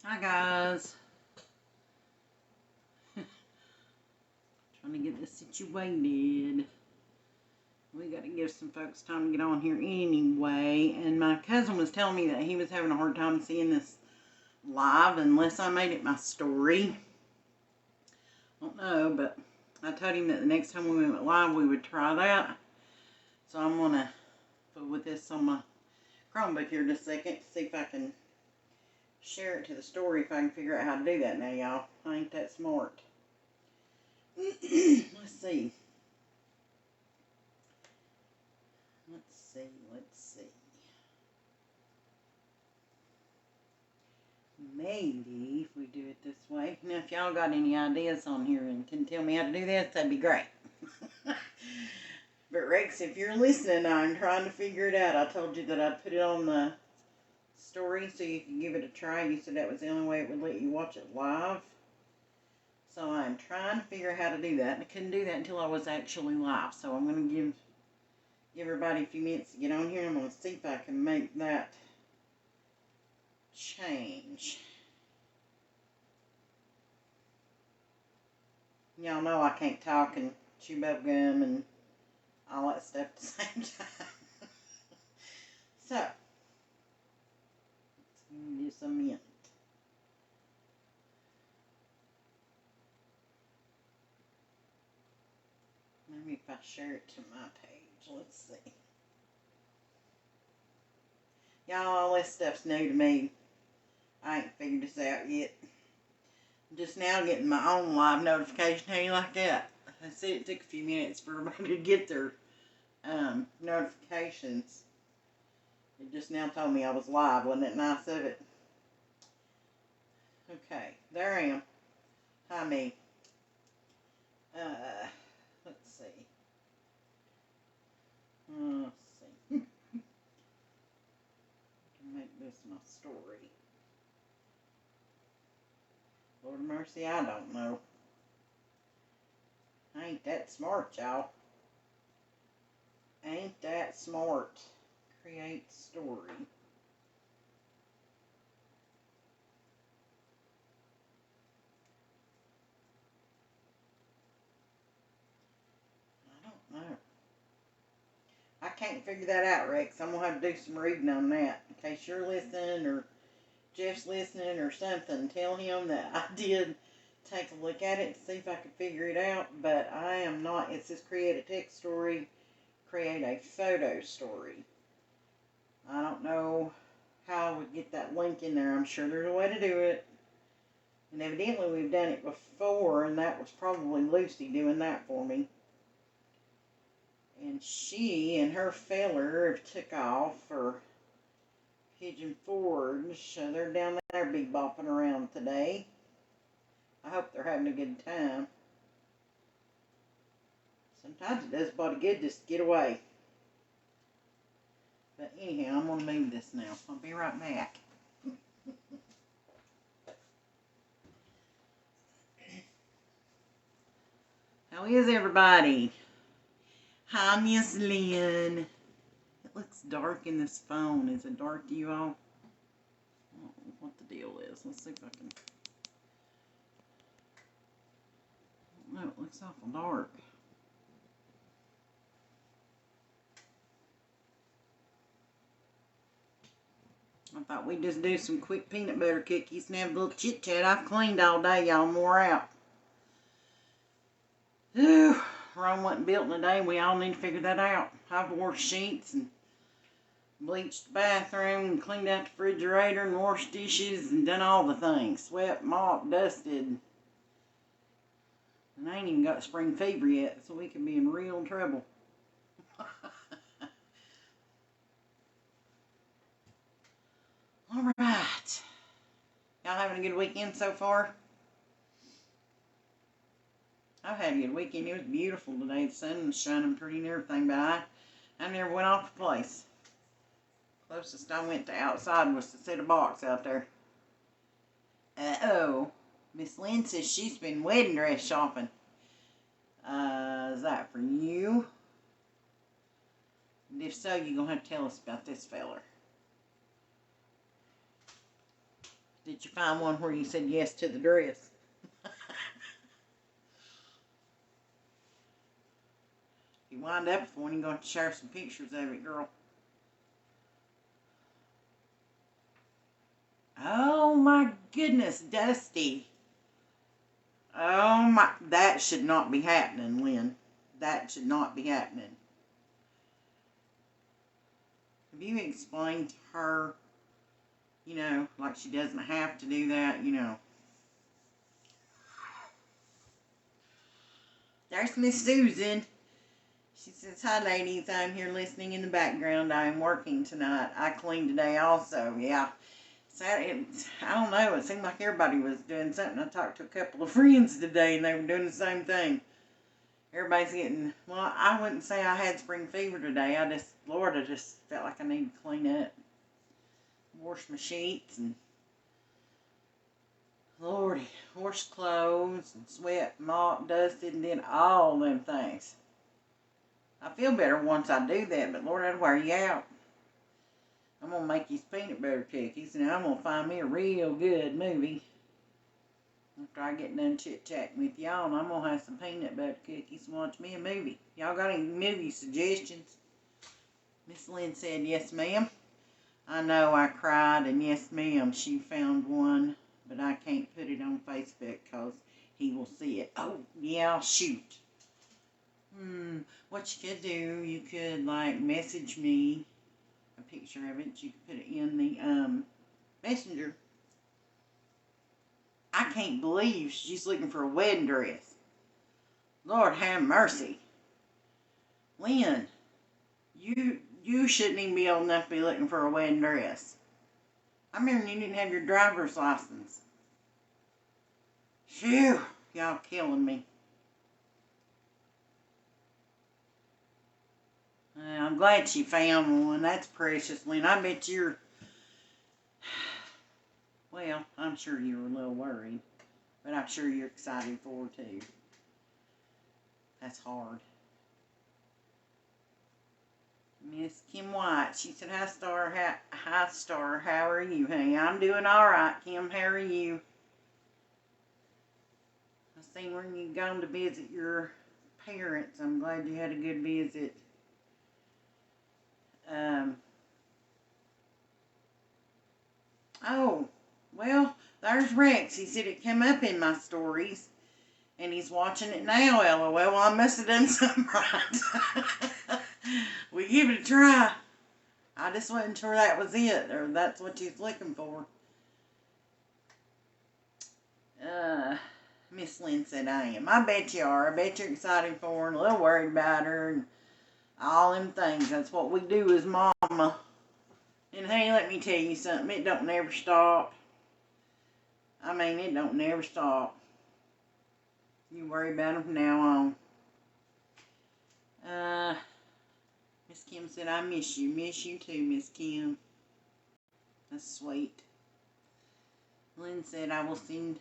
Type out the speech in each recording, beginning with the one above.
Hi guys. Trying to get this situated. We got to give some folks time to get on here anyway. And my cousin was telling me that he was having a hard time seeing this live unless I made it my story. I don't know, but I told him that the next time we went live we would try that. So I'm going to put this on my Chromebook here just a second to see if I can share it to the story, if I can figure out how to do that now, y'all. I ain't that smart. Let's see. Let's see. Maybe if we do it this way. Now, if y'all got any ideas on here and can tell me how to do this, that'd be great. But Rex, if you're listening, I'm trying to figure it out. I told you that I'd put it on the story so you could give it a try. You said that was the only way it would let you watch it live. So I'm trying to figure out how to do that. And I couldn't do that until I was actually live. So I'm going to give everybody a few minutes to get on here. I'm going to see if I can make that change. Y'all know I can't talk and chew bubble gum and all that stuff at the same time. So, let's give this a minute. Maybe if I share it to my page, let's see. Y'all, all this stuff's new to me. I ain't figured this out yet. I'm just now getting my own live notification. How you like that? I said it took a few minutes for everybody to get their notifications. It just now told me I was live. Wasn't it nice of it? Okay, there I am. Hi, me. Let's see. Make this my story. Lord of mercy, I don't know. I ain't that smart, y'all. Ain't that smart. Create story. I don't know. I can't figure that out, Rex. I'm going to have to do some reading on that. In case you're listening or Jeff's listening or something, tell him that I did take a look at it to see if I could figure it out, but I am not. It says create a text story, create a photo story. I don't know how I would get that link in there. I'm sure there's a way to do it. And evidently we've done it before, and that was probably Lucy doing that for me. And she and her feller took off for Pigeon Forge. So they're down there bebopping around today. I hope they're having a good time. Sometimes it does a body good just to get away. But anyhow, I'm going to move this now. I'll be right back. How is everybody? Hi, Miss Lynn. It looks dark in this phone. Is it dark to you all? I don't know what the deal is. Let's see if I can... No, it looks awful dark. I thought we'd just do some quick peanut butter cookies and have a little chit chat. I've cleaned all day, y'all. I'm wore out. Whew. Rome wasn't built in a day. We all need to figure that out. I've washed sheets and bleached the bathroom and cleaned out the refrigerator and washed dishes and done all the things. Swept, mopped, dusted. And I ain't even got spring fever yet, so we could be in real trouble. Alright. Y'all having a good weekend so far? I've had a good weekend. It was beautiful today. The sun was shining pretty and everything, but I never went off the place. Closest I went to outside was to set a box out there. Uh-oh. Miss Lynn says she's been wedding dress shopping. Is that for you? And if so, you're going to have to tell us about this feller. Did you find one where you said yes to the dress? If you wind up with one, you're going to share some pictures of it, girl. Oh my goodness, Dusty. Oh my, that should not be happening, Lynn. That should not be happening. Have you explained to her, like she doesn't have to do that, There's Miss Susan. She says, hi ladies, I'm here listening in the background. I am working tonight. I cleaned today also, yeah. I don't know, it seemed like everybody was doing something. I talked to a couple of friends today and they were doing the same thing. Everybody's getting, well, I wouldn't say I had spring fever today. I just felt like I needed to clean up. Wash my sheets and, Lordy, wash clothes and swept, mopped, dusted, and did all them things. I feel better once I do that, but Lord, that'll wear you out. I'm going to make these peanut butter cookies, and I'm going to find me a real good movie. After I get done chit-chatting with y'all, and I'm going to have some peanut butter cookies and watch me a movie. Y'all got any movie suggestions? Miss Lynn said, yes, ma'am. I know I cried, and yes, ma'am, she found one, but I can't put it on Facebook because he will see it. Oh, yeah, shoot. What you could do, you could, message me a picture of it. You could put it in the messenger. I can't believe she's looking for a wedding dress. Lord have mercy. Lynn, you shouldn't even be old enough to be looking for a wedding dress. I remember you didn't have your driver's license. Phew, y'all killing me. I'm glad she found one. That's precious, Lynn. I bet you're... Well, I'm sure you were a little worried. But I'm sure you're excited for her, too. That's hard. Miss Kim White. She said, hi, Star. How are you, honey? I'm doing all right, Kim. How are you? I seen when you gone to visit your parents. I'm glad you had a good visit. Oh, well, there's Rex. He said it came up in my stories, and he's watching it now, LOL. Well, I must have done something right. We give it a try. I just wasn't sure that was it, or that's what you was looking for. Miss Lynn said I am. I bet you are. I bet you're excited for her and a little worried about her and all them things. That's what we do as mama. And hey, let me tell you something. It don't never stop. I mean, it don't never stop. You worry about them from now on. Miss Kim said, I miss you. Miss you too, Miss Kim. That's sweet. Lynn said, I will send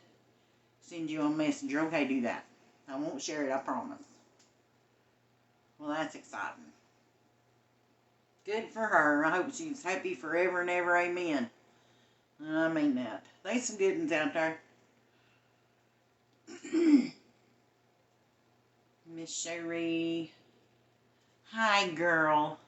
you a messenger. Okay, do that. I won't share it, I promise. Well, that's exciting. Good for her. I hope she's happy forever and ever. Amen. I mean that. There's some good ones out there. Miss Cherie. Hi, girl.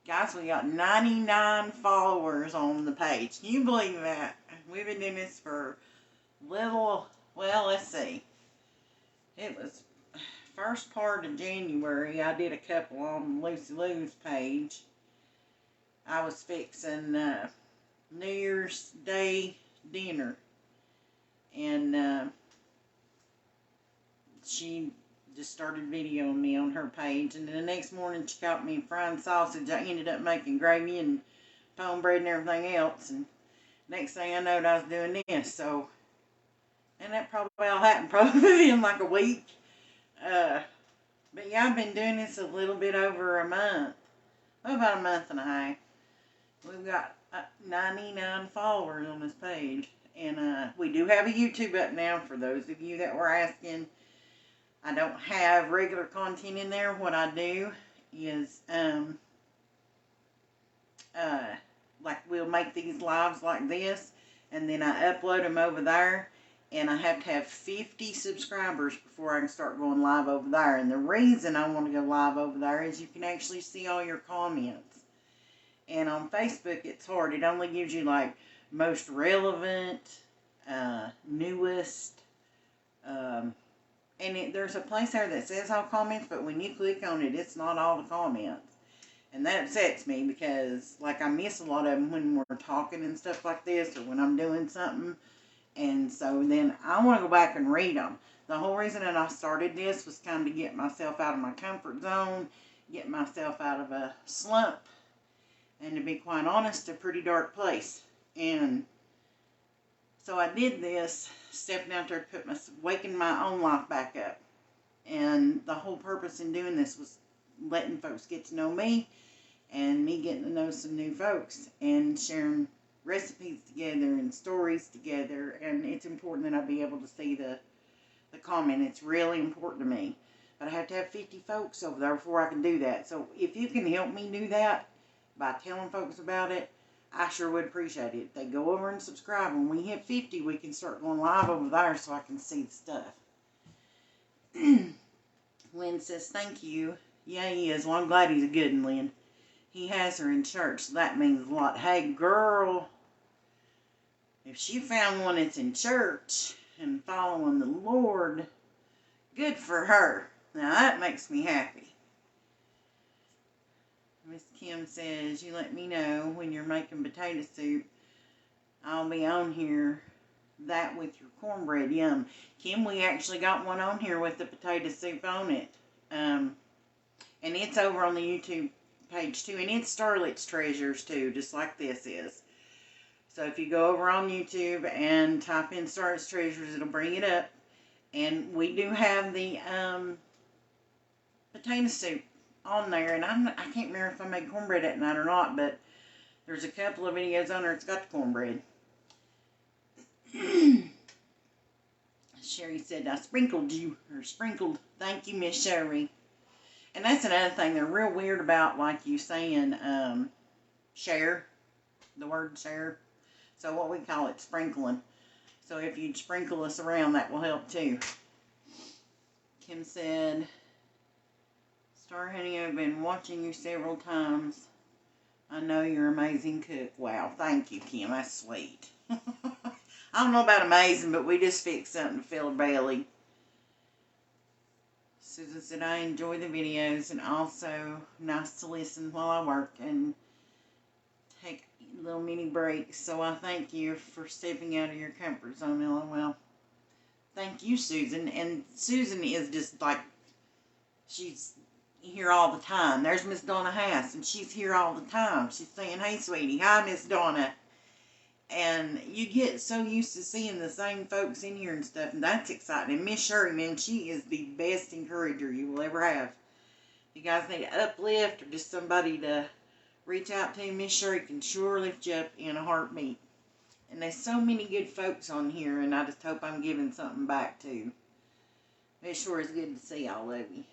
Guys, we got 99 followers on the page. Can you believe that? We've been doing this for well, let's see. It was first part of January. I did a couple on Lucy Lou's page. I was fixing New Year's Day dinner. And she just started videoing me on her page, and then the next morning she caught me frying sausage. I ended up making gravy and pone bread and everything else, and next thing I knowed I was doing this. So, and that probably all happened probably in like a week. But yeah, I've been doing this a little bit over a month. Well, about a month and a half. We've got 99 followers on this page, and we do have a YouTube up now for those of you that were asking. I don't have regular content in there. What I do is, like we'll make these lives like this, and then I upload them over there, and I have to have 50 subscribers before I can start going live over there. And the reason I want to go live over there is you can actually see all your comments. And on Facebook, it's hard. It only gives you like most relevant, newest, and there's a place there that says all comments, but when you click on it, it's not all the comments. And that upsets me because, like, I miss a lot of them when we're talking and stuff like this, or when I'm doing something. And so then I want to go back and read them. The whole reason that I started this was kind of to get myself out of my comfort zone, get myself out of a slump, and to be quite honest, a pretty dark place. And so I did this, stepping out there to waking my own life back up. And the whole purpose in doing this was letting folks get to know me, and me getting to know some new folks, and sharing recipes together and stories together. And it's important that I be able to see the comment. It's really important to me. But I have to have 50 folks over there before I can do that. So if you can help me do that by telling folks about it, I sure would appreciate it. If they go over and subscribe, when we hit 50, we can start going live over there so I can see the stuff. Lynn says, thank you. Yeah, he is. Well, I'm glad he's a good one, Lynn. He has her in church, so that means a lot. Hey, girl, if she found one that's in church and following the Lord, good for her. Now, that makes me happy. Miss Kim says, you let me know when you're making potato soup. I'll be on here. That with your cornbread, yum. Kim, we actually got one on here with the potato soup on it. And it's over on the YouTube page too. And it's Starlet's Treasures too, just like this is. So if you go over on YouTube and type in Starlet's Treasures, it'll bring it up. And we do have the potato soup on there. And I can't remember if I made cornbread that night or not, but there's a couple of videos on there. It's got the cornbread. Sherry said, I sprinkled you, or sprinkled. Thank you, Miss Sherry. And that's another thing they're real weird about, like you saying, share, the word share. So what we call it, sprinkling. So if you'd sprinkle us around, that will help too. Kim said, Star Honey, I've been watching you several times. I know you're an amazing cook. Wow, thank you, Kim. That's sweet. I don't know about amazing, but we just fixed something to fill her belly. Susan said, I enjoy the videos, and also nice to listen while I work and take little mini breaks. So I thank you for stepping out of your comfort zone, LOL. Thank you, Susan. And Susan is just like, she's here all the time. There's Miss Donna Hass, and she's here all the time. She's saying, hey, sweetie. Hi, Miss Donna. And you get so used to seeing the same folks in here and stuff, and that's exciting. And Miss Sherry, man, she is the best encourager you will ever have. If you guys need an uplift or just somebody to reach out to, Miss Sherry can sure lift you up in a heartbeat. And there's so many good folks on here, and I just hope I'm giving something back too. It sure is good to see all of you.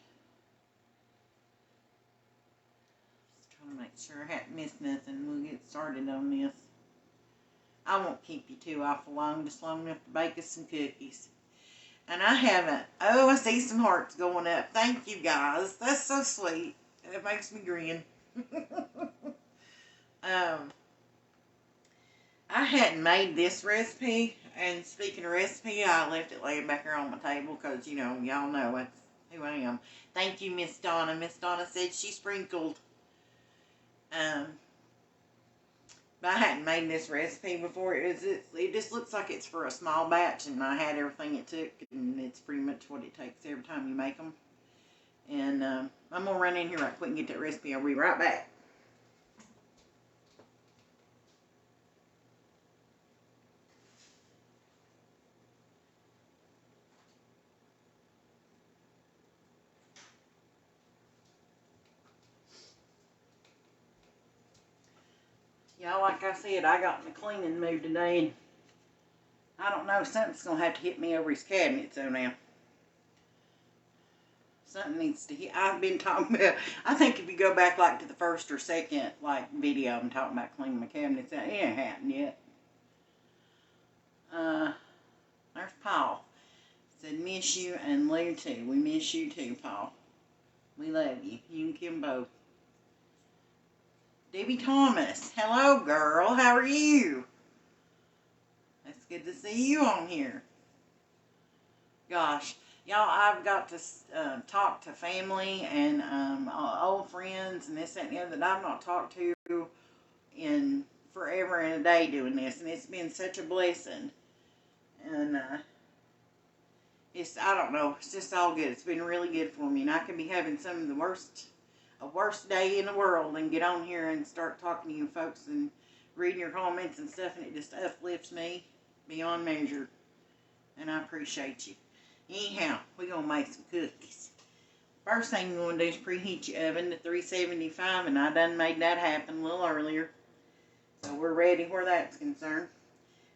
Just trying to make sure I haven't missed nothing. We'll get started on this. I won't keep you too awful long, just long enough to bake us some cookies. And I haven't. Oh, I see some hearts going up. Thank you, guys. That's so sweet. It makes me grin. I hadn't made this recipe. And speaking of recipe, I left it laying back here on my table because, you know, y'all know that's who I am. Thank you, Miss Donna. Miss Donna said she sprinkled. But I hadn't made this recipe before. It just looks like it's for a small batch, and I had everything it took, and it's pretty much what it takes every time you make them. And I'm going to run in here right quick and get that recipe. I'll be right back. Y'all, like I said, I got in the cleaning mood today, and I don't know, something's going to have to hit me over his cabinet, so now. Something needs to hit. I've been talking about, I think if you go back like to the first or second like video, I'm talking about cleaning my cabinets out. It ain't happened yet. There's Paul. Said miss you and Lou too. We miss you too, Paul. We love you. You and Kim both. Debbie Thomas. Hello, girl. How are you? It's good to see you on here. Gosh. Y'all, I've got to talk to family and old friends and this, that, and the other that I've not talked to in forever and a day doing this. And it's been such a blessing. And I don't know, it's just all good. It's been really good for me. And I could be having some of the worst day in the world and get on here and start talking to you folks and reading your comments and stuff. And it just uplifts me beyond measure. And I appreciate you. Anyhow, we're going to make some cookies. First thing you're going to do is preheat your oven to 375, and I done made that happen a little earlier. So we're ready where that's concerned.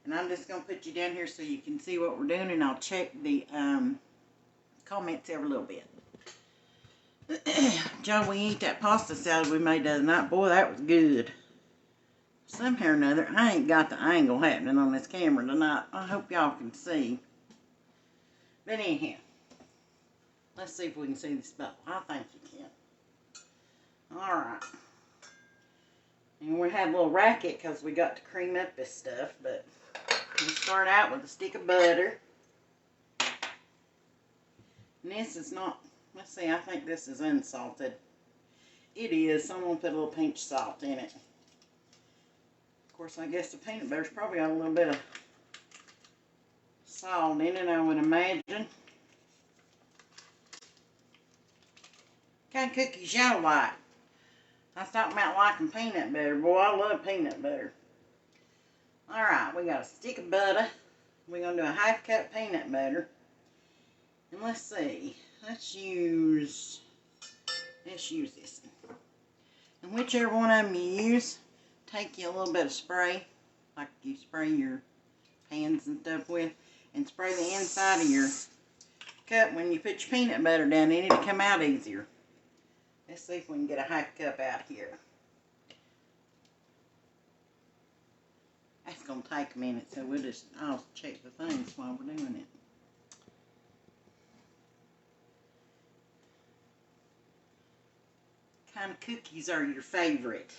And I'm just going to put you down here so you can see what we're doing, and I'll check the comments every little bit. Joe, we eat that pasta salad we made the other night. Boy, that was good. Somehow or another, I ain't got the angle happening on this camera tonight. I hope y'all can see. But anyhow, let's see if we can see this bowl. I think you can. Alright. And we had a little racket because we got to cream up this stuff. But we start out with a stick of butter. And this is not, let's see, I think this is unsalted. It is, so I'm going to put a little pinch of salt in it. Of course, I guess the peanut butter's probably got a little bit of salt in it, I would imagine. What kind of cookies y'all like? I was talking about liking peanut butter. Boy, I love peanut butter. Alright, we got a stick of butter. We're going to do a half cup peanut butter. And let's see. Let's use this one. And whichever one of them you use, take you a little bit of spray, like you spray your pans and stuff with, and spray the inside of your cup when you put your peanut butter down in it to come out easier. Let's see if we can get a half cup out here. That's going to take a minute, so I'll check the things while we're doing it. What kind of cookies are your favorite?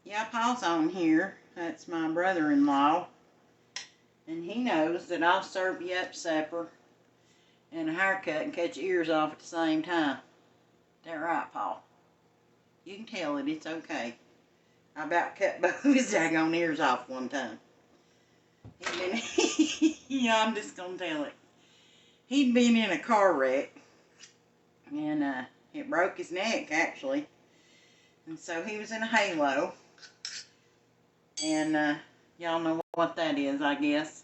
Yeah, Paul's on here. That's my brother-in-law. And he knows that I'll serve you up supper and a haircut and cut your ears off at the same time. Is that right, Paul? You can tell it. It's okay. I about cut both of his daggone ears off one time. Yeah, I'm just going to tell it. He'd been in a car wreck. And it broke his neck, actually. And so he was in a halo. And y'all know what that is, I guess.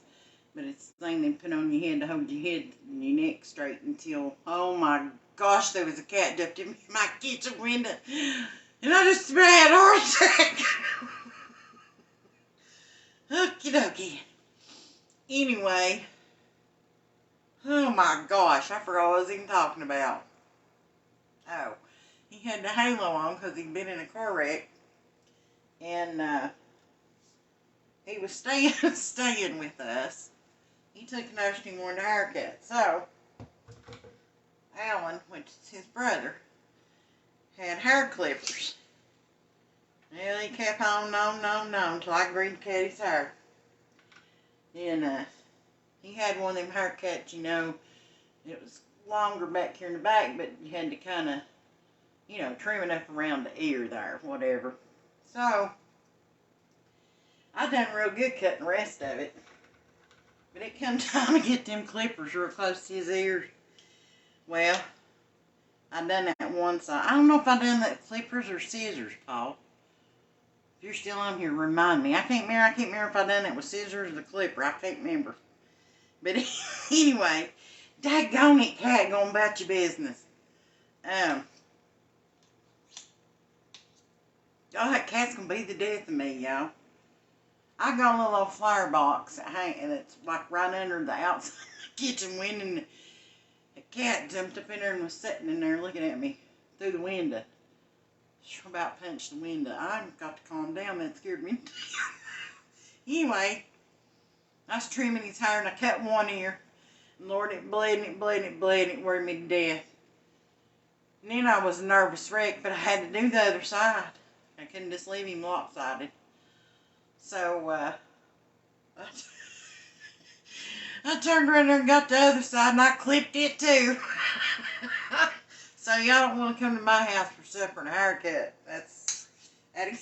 But it's the thing they put on your head to hold your head and your neck straight until, oh my gosh, there was a cat jumped in my kitchen window. And I just about had a heart attack. Okie dokie. Anyway. Oh my gosh, I forgot what I was even talking about. Oh, he had the halo on because he'd been in a car wreck. And he was staying with us. He took a notion he wanted a haircut. So, Alan, which is his brother, had hair clippers. Well, he kept on until I agreed to cut his hair. And he had one of them haircuts, you know, it was longer back here in the back, but you had to kind of, you know, trim it up around the ear there, whatever. So, I done real good cutting the rest of it. But it come time to get them clippers real close to his ears. Well, I done that one side. I don't know if I done that clippers or scissors, Paul. If you're still on here, remind me. I can't remember if I done that with scissors or the clipper. I can't remember. But anyway, daggone it, cat, going about your business. Oh, that cat's gonna be the death of me, y'all. I got a little old flower box that's like right under the outside kitchen window, and a cat jumped up in there and was sitting in there looking at me through the window. She about punched the window. I got to calm down. That scared me. Anyway, I was trimming his hair and I cut one ear. And Lord, it bled and it bled and it bled and it worried me to death. And then I was a nervous wreck, but I had to do the other side. I couldn't just leave him lopsided. So, I turned around there and got the other side and I clipped it too. So y'all don't want to come to my house for supper and a haircut. That'll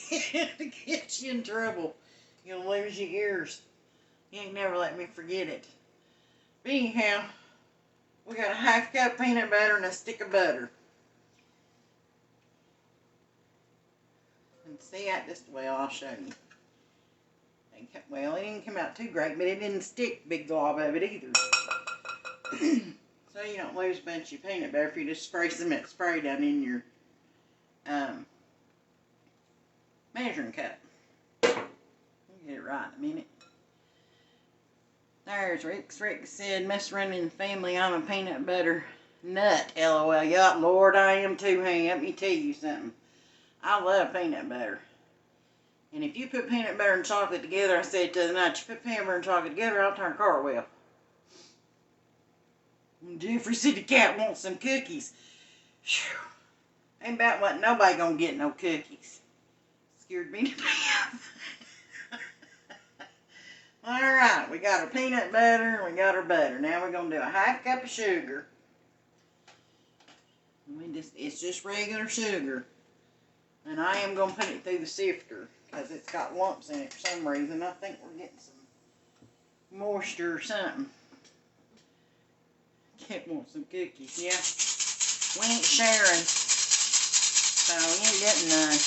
get you in trouble. You'll lose your ears. You ain't never let me forget it. But anyhow, we got a half cup of peanut butter and a stick of butter. And see, I'll show you. Well, it didn't come out too great, but it didn't stick big glob of it either. So you don't lose a bunch of peanut butter if you just spray some of that spray down in your measuring cup. We'll get it right in a minute. There's Rick. Rick said, mess around in the family, I'm a peanut butter nut. LOL. Yeah, Lord, I am too, honey. Let me tell you something. I love peanut butter. And if you put peanut butter and chocolate together, I said the other night, you put peanut butter and chocolate together, I'll turn cartwheel. And Jeffrey said the cat wants some cookies. Whew. Ain't about what nobody gonna get no cookies. Scared me to death. Alright, we got our peanut butter and we got our butter. Now we're gonna do a half cup of sugar. It's just regular sugar. And I am going to put it through the sifter because it's got lumps in it for some reason. I think we're getting some moisture or something. Kit wants some cookies, yeah. We ain't sharing, so you ain't getting none.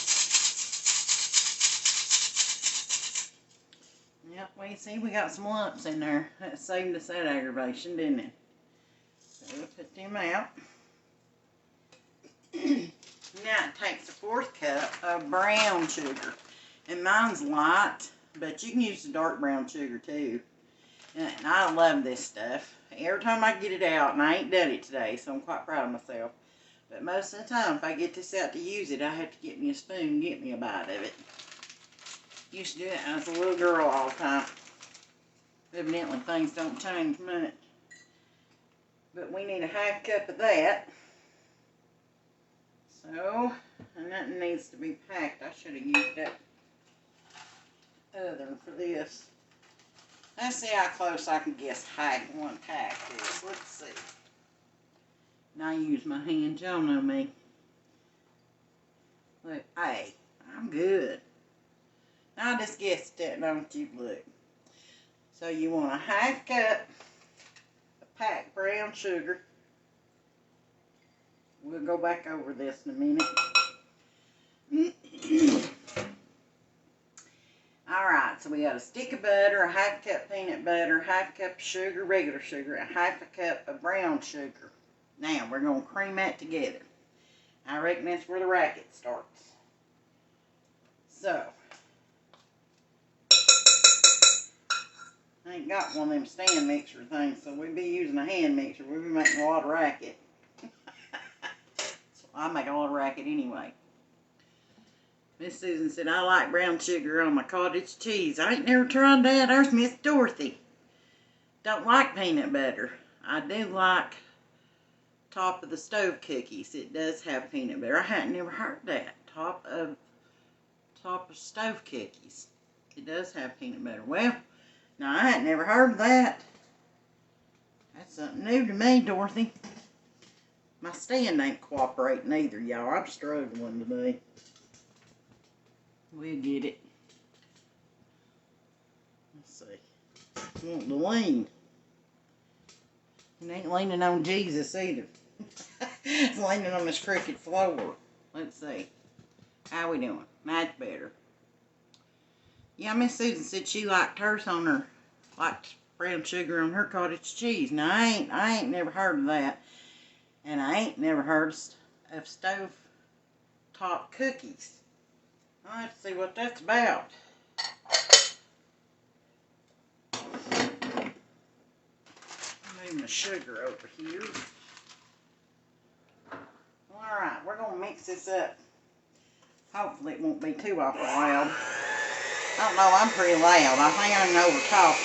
Yep, we see we got some lumps in there. That saved us that aggravation, didn't it? So we'll put them out. Now it takes a 1/4 cup of brown sugar. And mine's light, but you can use the dark brown sugar too. And I love this stuff. Every time I get it out, and I ain't done it today, so I'm quite proud of myself. But most of the time, if I get this out to use it, I have to get me a spoon and get me a bite of it. Used to do it when I was a little girl all the time. Evidently, things don't change much. But we need a half cup of that. So, and that needs to be packed. I should have used that other for this. Let's see how close I can guess one pack is. Let's see. And I use my hands. Y'all know me. Look, hey, I'm good. I just guessed that, don't you? Look. So you want a half cup of packed brown sugar. We'll go back over this in a minute. Alright, so we got a stick of butter, a half cup peanut butter, half cup of sugar, regular sugar, a half a cup of brown sugar. Now, we're going to cream that together. I reckon that's where the racket starts. So, I ain't got one of them stand mixer things, so we'd be using a hand mixer. We'd be making a lot of racket. So I make a lot of racket anyway. Miss Susan said, I like brown sugar on my cottage cheese. I ain't never tried that. There's Miss Dorothy. Don't like peanut butter. I do like top of the stove cookies. It does have peanut butter. I hadn't never heard that. Top of stove cookies. It does have peanut butter. Well, now I hadn't never heard of that. That's something new to me, Dorothy. My stand ain't cooperating either, y'all. I'm struggling today. We'll get it. Let's see. Want to lean. It ain't leaning on Jesus either. It's leaning on this crooked floor. Let's see. How we doing? Much better. Yeah, Miss Susan said she liked hers on her, liked brown sugar on her cottage cheese. Now, I ain't never heard of that. And I ain't never heard of stove top cookies. Let's see what that's about. my sugar over here. Alright, we're going to mix this up. Hopefully it won't be too awful loud. I don't know, I'm pretty loud. I think I can overtalk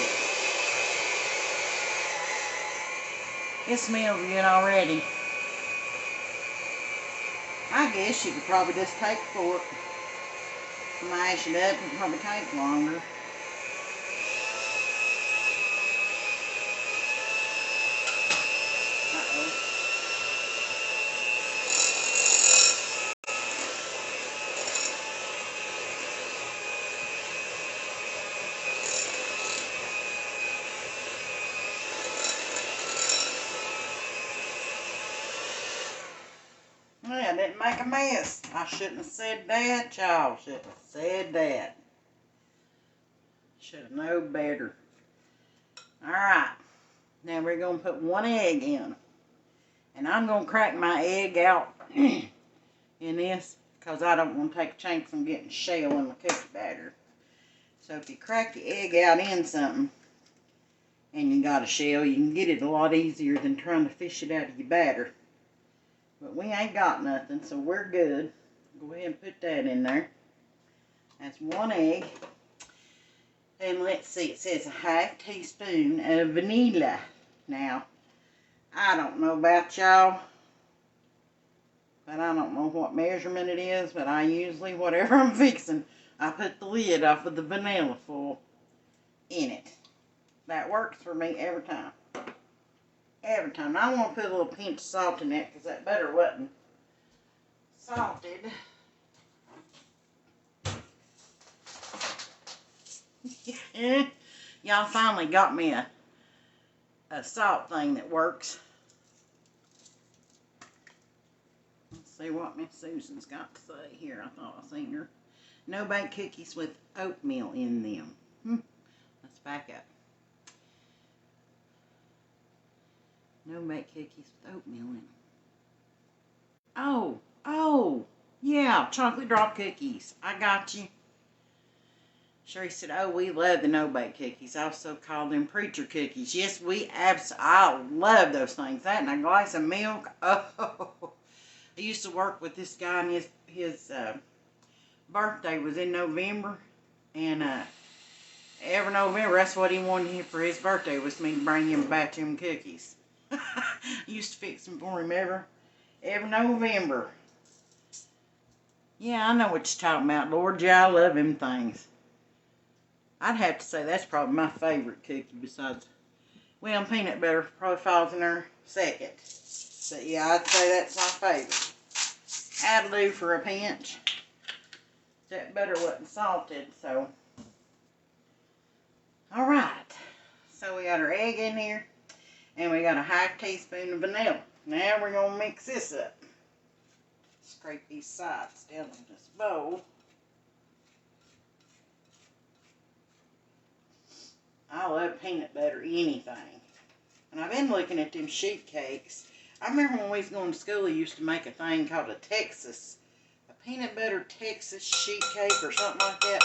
it. It smells good already. I guess you could probably just take a fork, mash it up, and probably take longer. Yeah, I didn't make a mess. I shouldn't have said that. Y'all shouldn't have said that. Should have known better. Alright. Now we're going to put 1 egg in. And I'm going to crack my egg out in this because I don't want to take a chance on getting shell in my cookie batter. So if you crack the egg out in something and you got a shell, you can get it a lot easier than trying to fish it out of your batter. But we ain't got nothing, so we're good. Go ahead and put that in there. That's 1 egg. And let's see, it says a 1/2 teaspoon of vanilla. Now, I don't know about y'all, but I don't know what measurement it is, but I usually, whatever I'm fixing, I put the lid off of the vanilla foil in it. That works for me every time. Every time. I want to put a little pinch of salt in that because that butter wasn't salted. Y'all finally got me a salt thing that works. Let's see what Miss Susan's got to say here. I thought I seen her. No bake cookies with oatmeal in them. Let's back up. No bake cookies with oatmeal in them. Oh, yeah, chocolate drop cookies. I got you. Sherry said, oh, we love the no-bake cookies. I also call them preacher cookies. Yes, I love those things. That and a glass of milk. Oh, I used to work with this guy, and his birthday was in November. And every November, that's what he wanted for his birthday, was me to bring him a batch of them cookies. I used to fix them for him every November. Yeah, I know what you're talking about. Lord, yeah, I love them things. I'd have to say that's probably my favorite cookie besides, well, peanut butter probably falls in there second. But yeah, I'd say that's my favorite. That'll do for a pinch. That butter wasn't salted, so. Alright. So we got our egg in here. And we got a 1/2 teaspoon of vanilla. Now we're going to mix this up. Scrape these sides down in this bowl. I love peanut butter anything. And I've been looking at them sheet cakes. I remember when we was going to school, they used to make a thing called a peanut butter Texas sheet cake or something like that.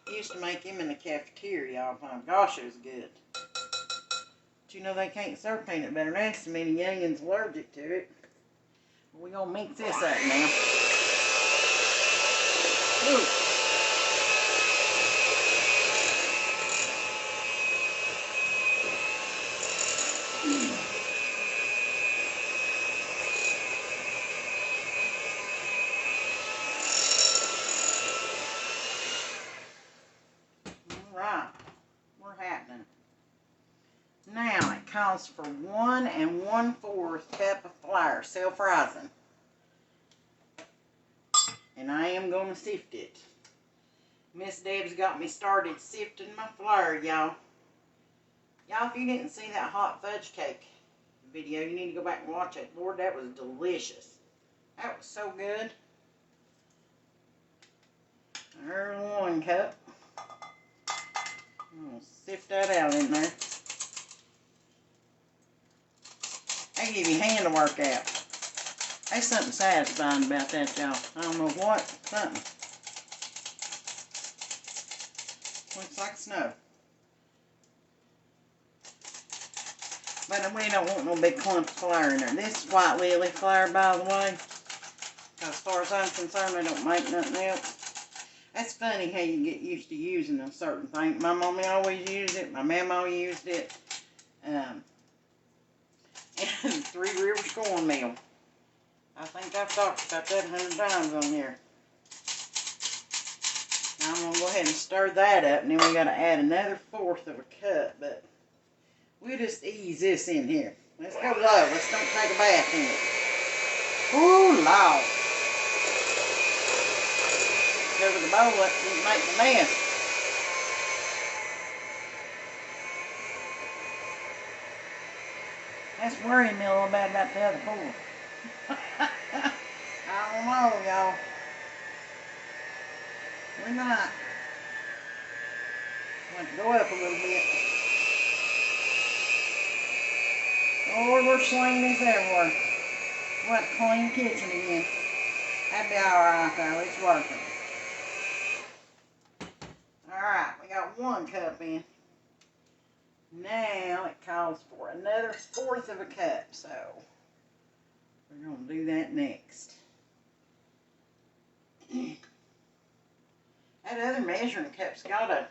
They used to make them in the cafeteria all the time. Gosh, it was good. But you know they can't serve peanut butter next to me. The youngin's allergic to it. We're going to mix this up now. Ooh. Alright, we're happening. Now it calls for 1 1/4 cup of flour, self-rising. And I am going to sift it. Miss Deb's got me started sifting my flour, y'all. Y'all, if you didn't see that hot fudge cake video, you need to go back and watch it. Lord, that was delicious. That was so good. There's 1 cup. I'm going to sift that out in there. They give you hand to work out. There's something satisfying about that, y'all. I don't know what. Something. Looks like snow. But we don't want no big clumps of flour in there. This is white lily flour, by the way. As far as I'm concerned, they don't make nothing else. That's funny how you get used to using a certain thing. My mommy always used it. My mama used it. And Three Rivers cornmeal. I think I've talked about that 100 times on here. Now I'm going to go ahead and stir that up. And then we got to add another 1/4 of a cup. But we'll just ease this in here. Let's go low. Let's don't take a bath in it. Ooh, Lord. Cover the bowl up so it makes a mess. That's worrying me a little bit about the other 4. I don't know, y'all. We're not. Want to go up a little bit. Lord, we're slinging this everywhere. We'll have to clean the kitchen again. That'd be alright though, it's working. Alright, we got 1 cup in. Now it calls for another 1/4 of a cup, so we're going to do that next. That other measuring cup's got a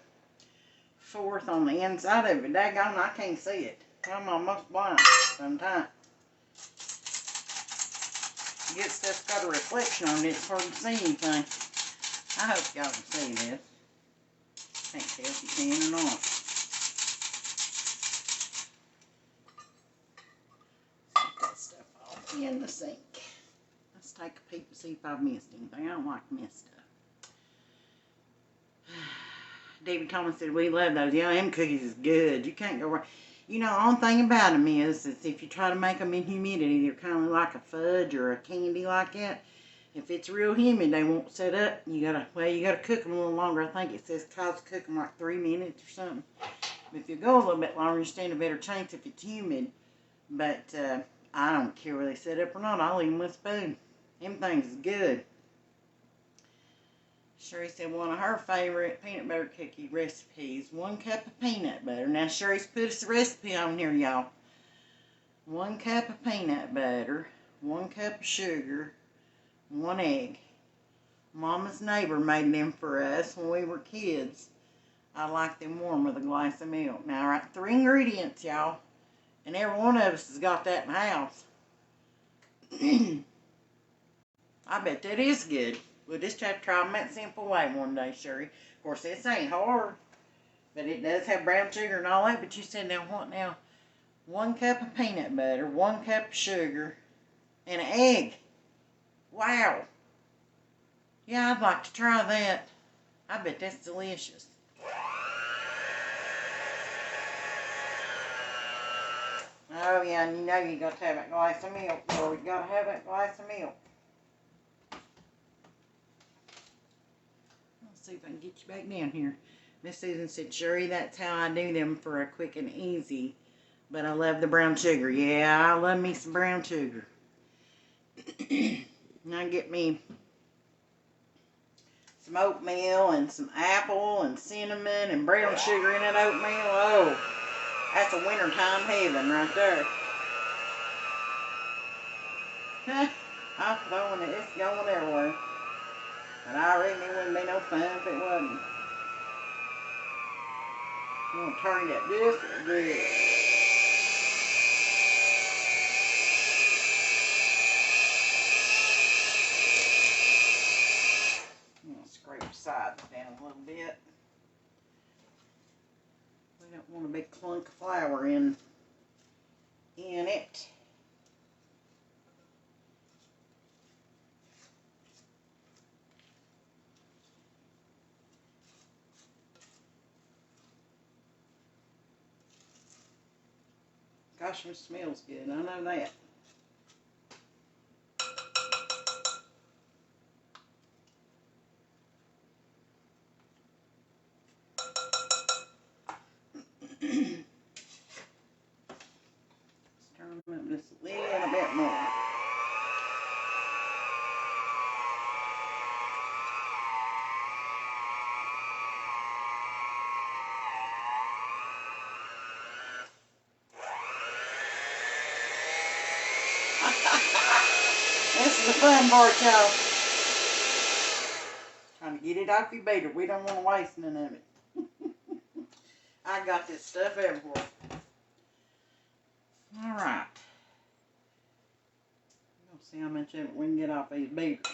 1/4 on the inside of it. Daggone, I can't see it. I'm almost blind sometimes. Good stuff's got a reflection on it. It's hard to see anything. I hope y'all can see this. Can't tell if you can or not. Take that stuff off in the sink. Let's take a peek to see if I've missed anything. I don't like to miss stuff. David Thomas said, we love those. Yeah, them cookies is good. You can't go wrong. You know, the only thing about them is if you try to make them in humidity, they're kind of like a fudge or a candy like that. If it's real humid, they won't set up. You gotta cook them a little longer. I think it says cook them like 3 minutes or something. But if you go a little bit longer, you stand a better chance if it's humid. But I don't care whether they set up or not. I'll eat them with a spoon. Them things is good. Sherry said one of her favorite peanut butter cookie recipes, 1 cup of peanut butter. Now Sherry's put us a recipe on here, y'all. 1 cup of peanut butter, 1 cup of sugar, 1 egg. Mama's neighbor made them for us when we were kids. I like them warm with a glass of milk. Now, right, 3 ingredients, y'all. And every one of us has got that in the house. I bet that is good. We'll just have to try them that simple way one day, Sherry. Of course, this ain't hard. But it does have brown sugar and all that. But you said, now what now? 1 cup of peanut butter, 1 cup of sugar, and an egg. Wow. Yeah, I'd like to try that. I bet that's delicious. Oh, yeah, and you know you got to have that glass of milk, boy. You got to have that glass of milk. Let's see if I can get you back down here. Miss Susan said, Sherry, that's how I do them for a quick and easy. But I love the brown sugar. Yeah, I love me some brown sugar. Now get me some oatmeal and some apple and cinnamon and brown sugar in that oatmeal. Oh, that's a wintertime heaven right there. I'm throwing it. It's going everywhere. But I reckon it wouldn't be no fun if it wasn't. I'm going to turn that just a bit. I'm going to scrape the sides down a little bit. We don't want a big clunk of flour in it. Gosh, it smells good. I know that. Let's turn them up just a little bit more. the fun part, y'all. Trying to get it off your beater. We don't want to waste none of it. I got this stuff everywhere. Alright. We'll see how much of it we can get off these beaters.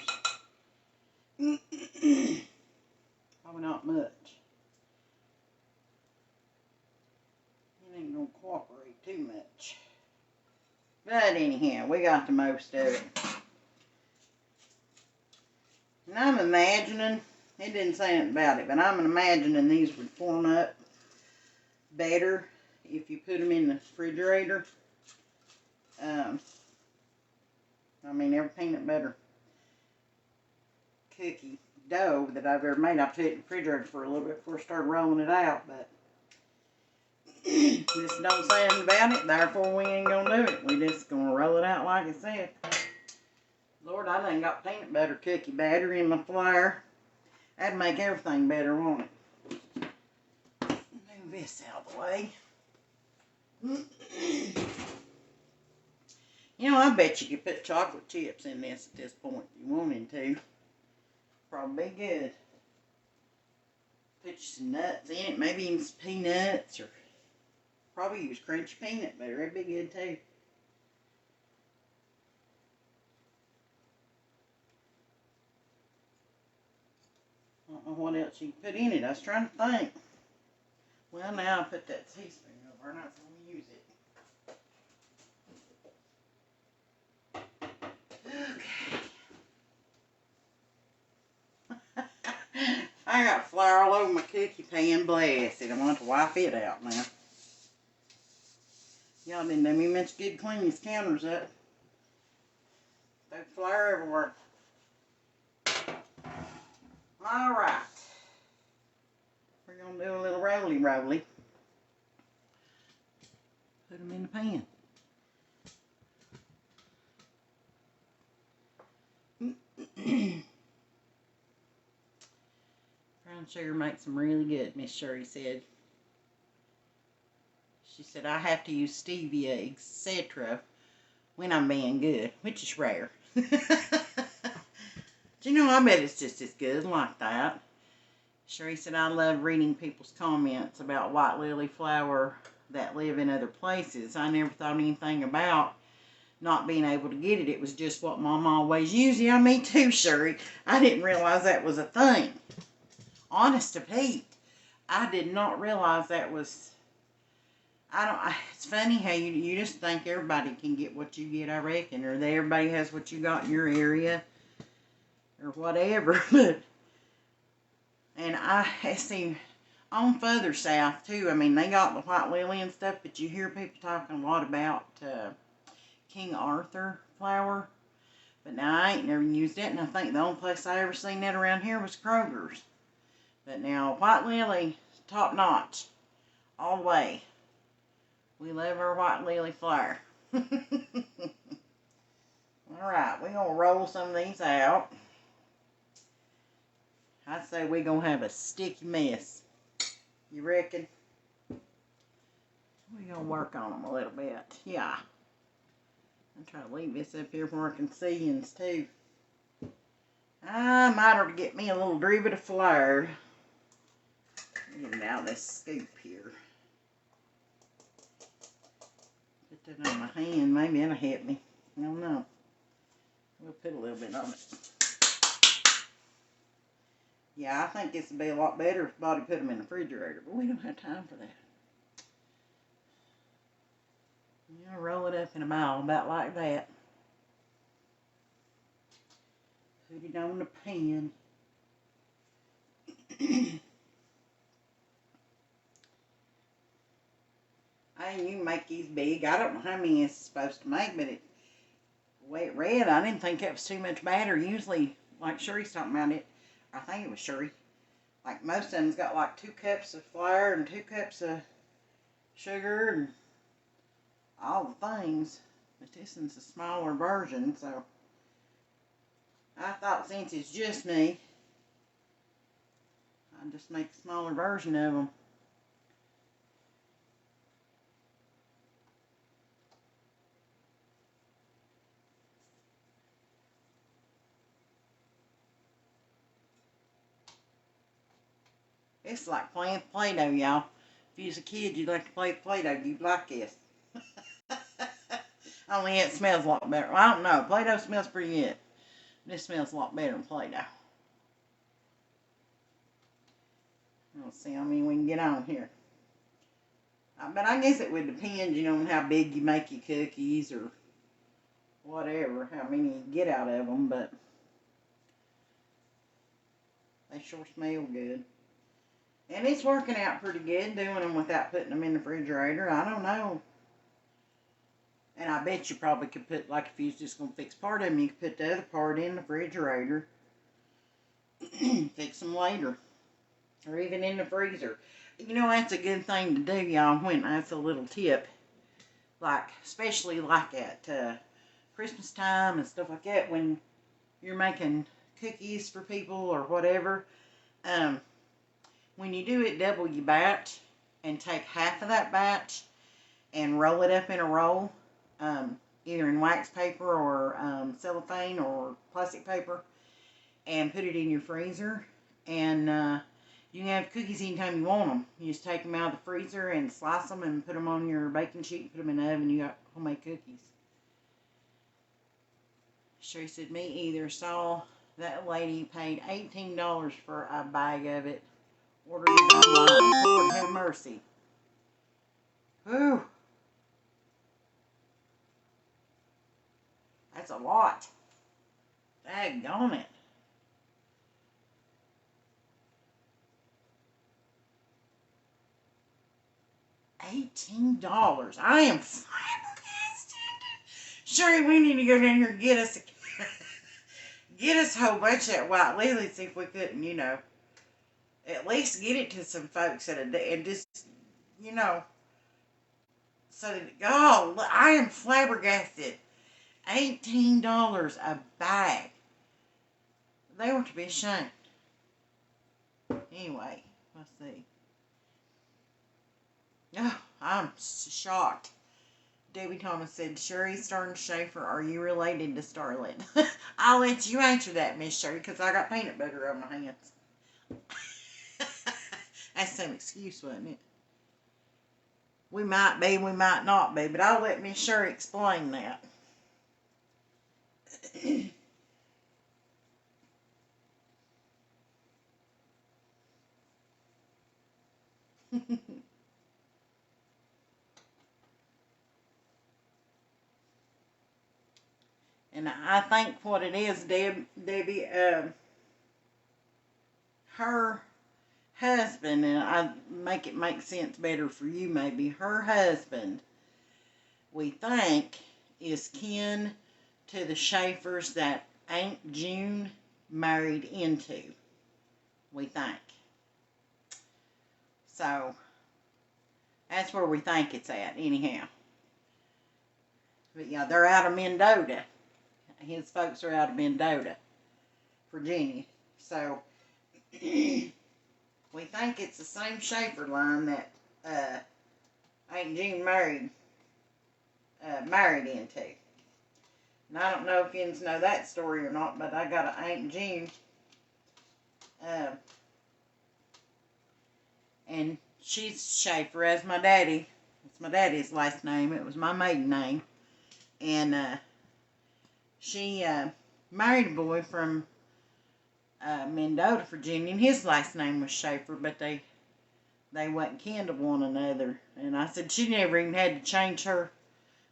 Probably not much. It ain't gonna cooperate too much. But anyhow, we got the most of it. And I'm imagining, it didn't say anything about it, but I'm imagining these would form up better if you put them in the refrigerator. I mean, every peanut butter cookie dough that I've ever made, I put it in the refrigerator for a little bit before I started rolling it out, but this don't say anything about it, therefore we ain't gonna do it. We just gonna roll it out like it said. Lord, I done got peanut butter cookie batter in my flour. That'd make everything better, won't it? Move this out of the way. You know, I bet you could put chocolate chips in this at this point if you wanted to. Probably be good. Put you some nuts in it, maybe even some peanuts, or probably use crunchy peanut butter. It'd be good too. I don't know what else you can put in it. I was trying to think. Well, now I put that teaspoon over and I was going to use it. Okay. I got flour all over my cookie pan. Bless it. I want to wipe it out now. Y'all didn't do me much good cleaning these counters up. There's flour everywhere. Alright. We're going to do a little roly-roly. Put them in the pan. Brown sugar makes them really good, Miss Shirley said. She said, I have to use stevia, etc. when I'm being good, which is rare. Do you know, I bet it's just as good like that. Sherry said, I love reading people's comments about white lily flower that live in other places. I never thought anything about not being able to get it. It was just what Mom always used. Yeah, me too, Sherry. I didn't realize that was a thing. Honest to Pete, I did not realize that was... It's funny how you just think everybody can get what you get, I reckon, or that everybody has what you got in your area, or whatever. But, and I see on further south too. I mean, they got the white lily and stuff, but you hear people talking a lot about King Arthur flower. But now I ain't never used it, and I think the only place I ever seen that around here was Kroger's. But now white lily, top notch, all the way. We love our white lily flower. Alright, we're going to roll some of these out. I say we're going to have a sticky mess. You reckon? We're going to work on them a little bit. Yeah. I'll try to leave this up here where I can see and too. I might have to get me a little dribble of flour. Get it out of this scoop here. Put that on my hand. Maybe it'll help me. I don't know. We'll put a little bit on it. Yeah, I think this would be a lot better if Bobby put them in the refrigerator, but we don't have time for that. You know, roll it up in a ball, about like that. Put it on the pan. You can make these big. I don't know how many it's supposed to make, but the way it read, I didn't think it was too much batter. Usually, like Sherry's talking about it, I think it was Sherry. Like most of them's got like 2 cups of flour and 2 cups of sugar and all the things. But this one's a smaller version, so I thought since it's just me, I'd just make a smaller version of them. It's like playing with Play-Doh, y'all. If you was a kid, you'd like to play with Play-Doh. You'd like this. Only it smells a lot better. Well, I don't know. Play-Doh smells pretty good. This smells a lot better than Play-Doh. Let's see how many we can get on here. But I guess it would depend, you know, on how big you make your cookies or whatever, how many you get out of them, but they sure smell good. And it's working out pretty good, doing them without putting them in the refrigerator. I don't know. And I bet you probably could put, like if you was just going to fix part of them, you could put the other part in the refrigerator. Fix them later. Or even in the freezer. You know, that's a good thing to do, y'all, when that's a little tip. Like, especially like at Christmas time and stuff like that, when you're making cookies for people or whatever. When you do it, double your batch and take half of that batch and roll it up in a roll, either in wax paper or cellophane or plastic paper, and put it in your freezer. And you can have cookies anytime you want them. You just take them out of the freezer and slice them and put them on your baking sheet, put them in the oven, you got homemade cookies. Sherry said, me either. Saw that lady paid $18 for a bag of it. Ordered it online. Lord have mercy. Whew. That's a lot. Daggone it. $18. I am flabbergasted. Sherry, we need to go down here and get us a whole bunch of that white lily, see if we couldn't, you know, at least get it to some folks at a day, and just, you know, so that, oh, I am flabbergasted. $18 a bag. They ought to be ashamed. Anyway, let's see. Oh, I'm shocked. Debbie Thomas said, Sherry Stern Schaefer, are you related to Starlet? I'll let you answer that, Miss Sherry, because I got peanut butter on my hands. That's some excuse, wasn't it? We might be, we might not be, but I'll let Miss Sherry explain that. And I think what it is, Debbie, her husband, and I make it make sense better for you maybe, her husband, we think, is kin to the Schaefers that Aunt June married into. We think. So, that's where we think it's at, anyhow. But yeah, they're out of Mendota. His folks are out of Mendota, Virginia. So, we think it's the same Schaefer line that Aunt June married into. And I don't know if you know that story or not, but I got an Aunt June. And she's Schaefer as my daddy. It's my daddy's last name. It was my maiden name. And she married a boy from Mendota, Virginia, and his last name was Schaefer, but they wasn't kin to one another. And I said she never even had to change her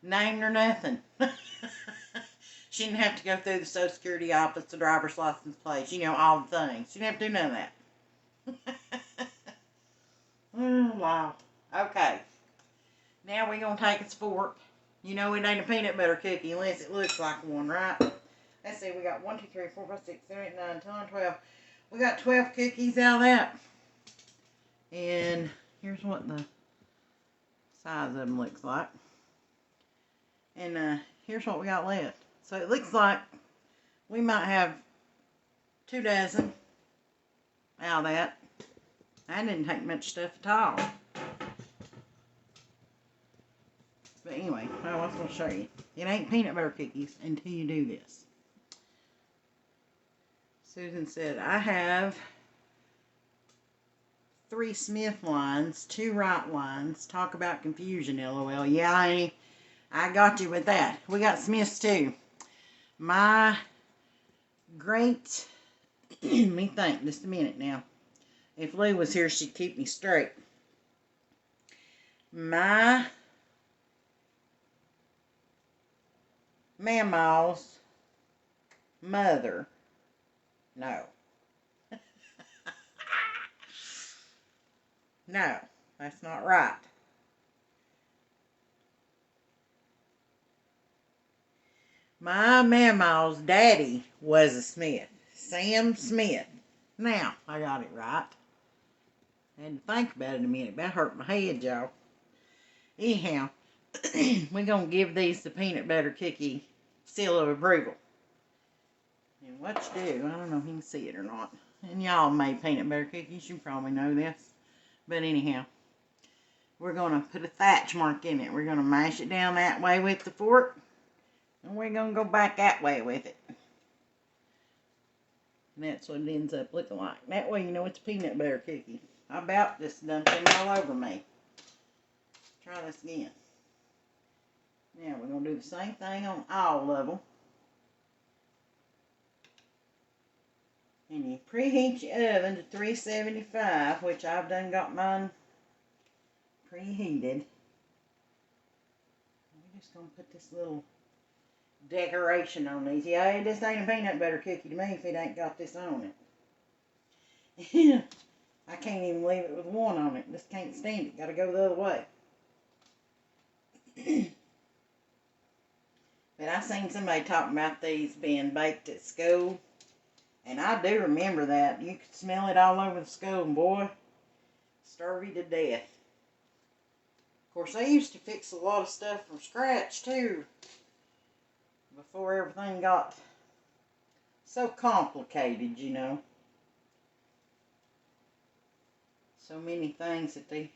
name or nothing. She didn't have to go through the Social Security office, the driver's license place, you know, all the things. She didn't have to do none of that. Oh, wow. Okay. Now we're going to take a fork. You know it ain't a peanut butter cookie unless it looks like one, right? Let's see, we got 1, 2, 3, 4, 5, 6, 7, 8, 9, 10, 12. We got 12 cookies out of that. And here's what the size of them looks like. And here's what we got left. So it looks like we might have 2 dozen out of that. I didn't take much stuff at all. But anyway, I was going to show you. It ain't peanut butter cookies until you do this. Susan said, I have 3 Smith lines, 2 right lines. Talk about confusion, LOL. Yeah, I got you with that. We got Smiths too. My great, let me think just a minute now. If Lou was here, she'd keep me straight. My mamaw's mother, no. No, that's not right. My mamaw's daddy was a Smith. Sam Smith. Now, I got it right. I had to think about it a minute. That hurt my head, y'all. Anyhow, we're going to give these the peanut butter cookie seal of approval. And what you do, I don't know if you can see it or not. And y'all made peanut butter cookies. You probably know this. But anyhow, we're going to put a thatch mark in it. We're going to mash it down that way with the fork. And we're going to go back that way with it. And that's what it ends up looking like. That way you know it's a peanut butter cookie. I about just dumped them all over me. Try this again. Now we're going to do the same thing on all of them. And you preheat your oven to 375, which I've done got mine preheated. We're just going to put this little decoration on these. Yeah, this ain't a peanut butter cookie to me if it ain't got this on it. I can't even leave it with one on it. Just can't stand it. Got to go the other way. But I seen somebody talking about these being baked at school. And I do remember that. You could smell it all over the school, and boy, starve you to death. Of course, they used to fix a lot of stuff from scratch, too. Before everything got so complicated, you know. So many things that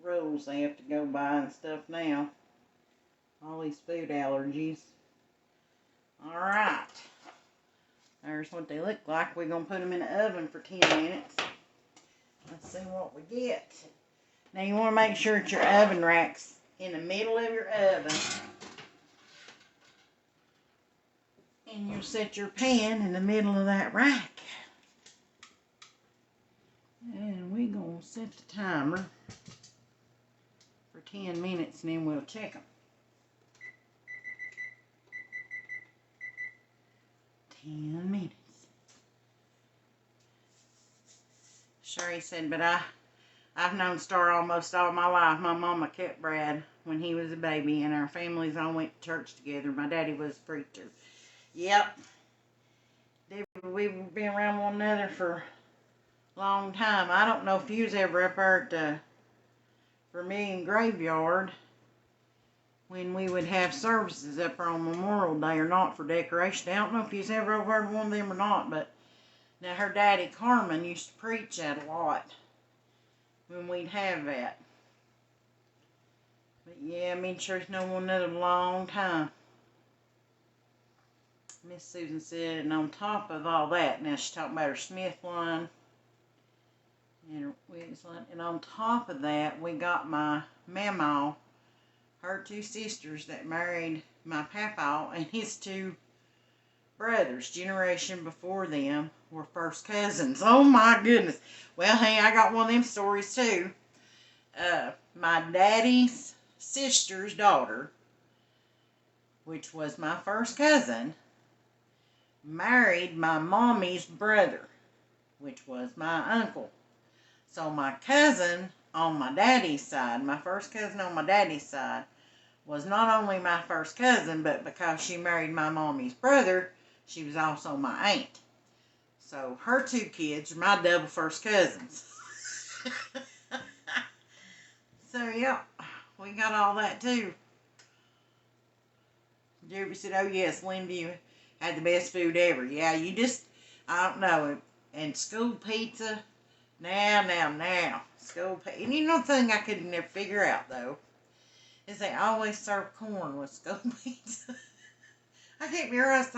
rules they have to go by and stuff now. All these food allergies. Alright. There's what they look like. We're going to put them in the oven for 10 minutes. Let's see what we get. Now you want to make sure that your oven rack's in the middle of your oven. And you'll set your pan in the middle of that rack. And we're going to set the timer for 10 minutes and then we'll check them. 10 minutes. Sherry said, but I've known Star almost all my life. My mama kept Brad when he was a baby, and our families all went to church together. My daddy was a preacher. Yep. We've been around one another for a long time. I don't know if you was ever up there at the Vermilion Graveyard when we would have services up there on Memorial Day or not for decoration. I don't know if you was ever over to one of them or not, but now her daddy Carmen used to preach that a lot when we'd have that. But yeah, me and Sherry's known one another a long time. Miss Susan said, and on top of all that, now she's talking about her Smith line and her Williams line, and on top of that, we got my mamaw, her 2 sisters that married my papa, and his 2 brothers, generation before them, were first cousins. Oh my goodness. Well, hey, I got one of them stories too. My daddy's sister's daughter, which was my first cousin, married my mommy's brother, which was my uncle. So my cousin on my daddy's side, my first cousin on my daddy's side, was not only my first cousin, but because she married my mommy's brother, she was also my aunt. So her 2 kids are my double first cousins. So, yep, we got all that too. Jerry said, oh yes, Linda, you had the best food ever. Yeah, you just, I don't know. And school pizza, now. School pizza. And you know the thing I could never figure out, though, is they always serve corn with school pizza. I can't remember I was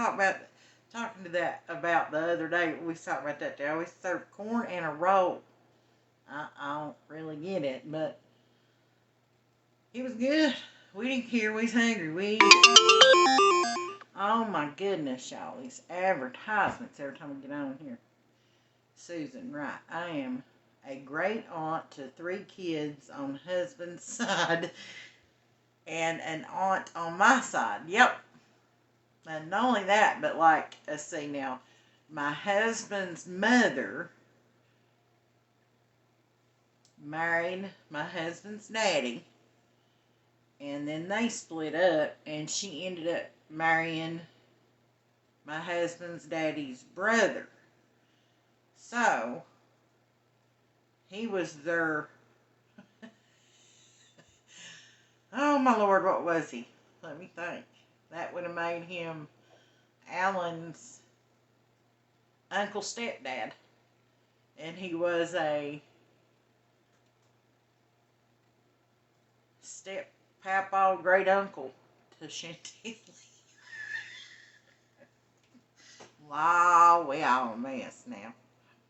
talking to that about the other day. We talked about that. They always serve corn and a roll I don't really get it, but it was good. We didn't care. We was hungry. We ate it. Oh my goodness, y'all. These advertisements every time we get on here. Susan, right. I am a great aunt to 3 kids on husband's side and an aunt on my side. Yep. And not only that, but like, let's see now, my husband's mother married my husband's daddy, and then they split up, and she ended up marrying my husband's daddy's brother. So, he was their, oh my Lord, what was he? Let me think. That would have made him Alan's uncle stepdad. And he was a step papa great uncle to Chantilly. Wow, we all a mess now.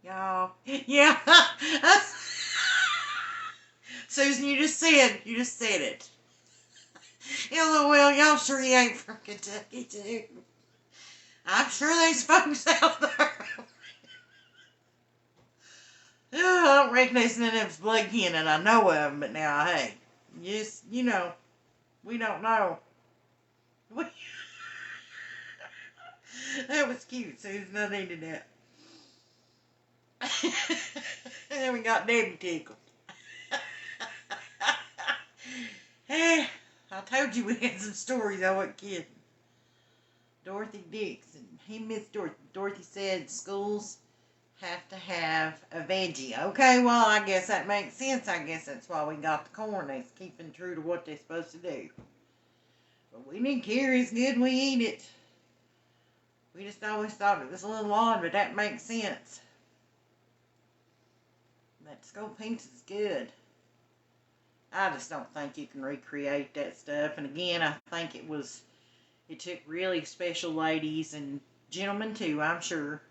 Y'all, yeah. Susan, you just said it. LOL, y'all sure you ain't from Kentucky too. I'm sure there's folks out there. Oh, I don't recognize none of them's blood kin, and I know of them, but now, hey, just, you know, we don't know. That was cute, Susan. I needed that. And then we got Debbie tickled. Hey, I told you we had some stories. I wasn't kidding. Dorothy Dixon. He missed Dorothy. Dorothy said schools have to have a veggie. Okay, well, I guess that makes sense. I guess that's why we got the corn. It's keeping true to what they're supposed to do. But we didn't care. It's good. We eat it. We just always thought it was a little odd, but that makes sense. That school pizza is good. I just don't think you can recreate that stuff. And again, I think it took really special ladies and gentlemen too, I'm sure,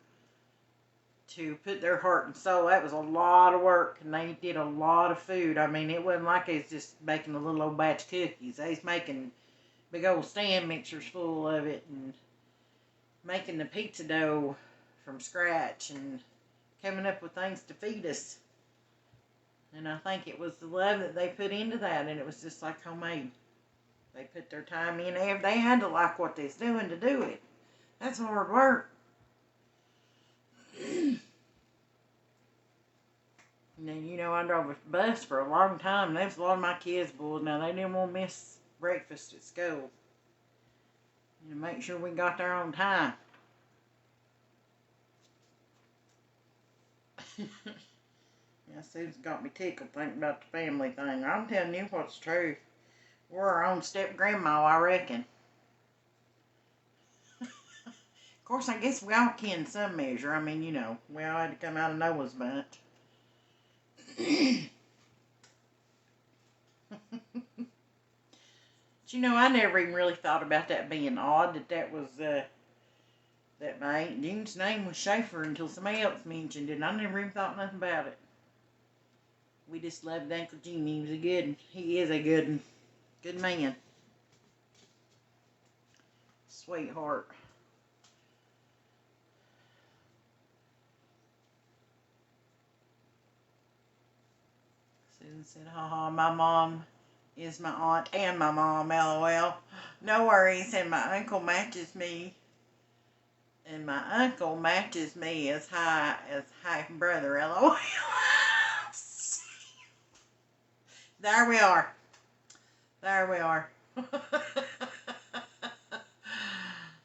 to put their heart and soul. That was a lot of work, and they did a lot of food. I mean, it wasn't like they was just making a little old batch of cookies. They was making big old stand mixers full of it, and making the pizza dough from scratch, and coming up with things to feed us. And I think it was the love that they put into that, and it was just like homemade. They put their time in. They had to like what they was doing to do it. That's hard work. And then, you know, I drove a bus for a long time. There was a lot of my kids, boys. Now, they didn't want to miss breakfast at school. And to make sure we got there on time. Yeah, Susan's got me tickled thinking about the family thing. I'm telling you what's true. We're our own step-grandma, I reckon. Of course, I guess we all can in some measure. I mean, you know, we all had to come out of Noah's bunch. But you know, I never even really thought about that being odd, that was, that my Aunt June's name was Schaefer until somebody else mentioned it, and I never even thought nothing about it. We just loved Uncle Jimmy. He is a good man. Sweetheart. Susan said, haha, my mom is my aunt and my mom, LOL. No worries, and my uncle matches me. And my uncle matches me as high as half brother, LOL. There we are. There we are.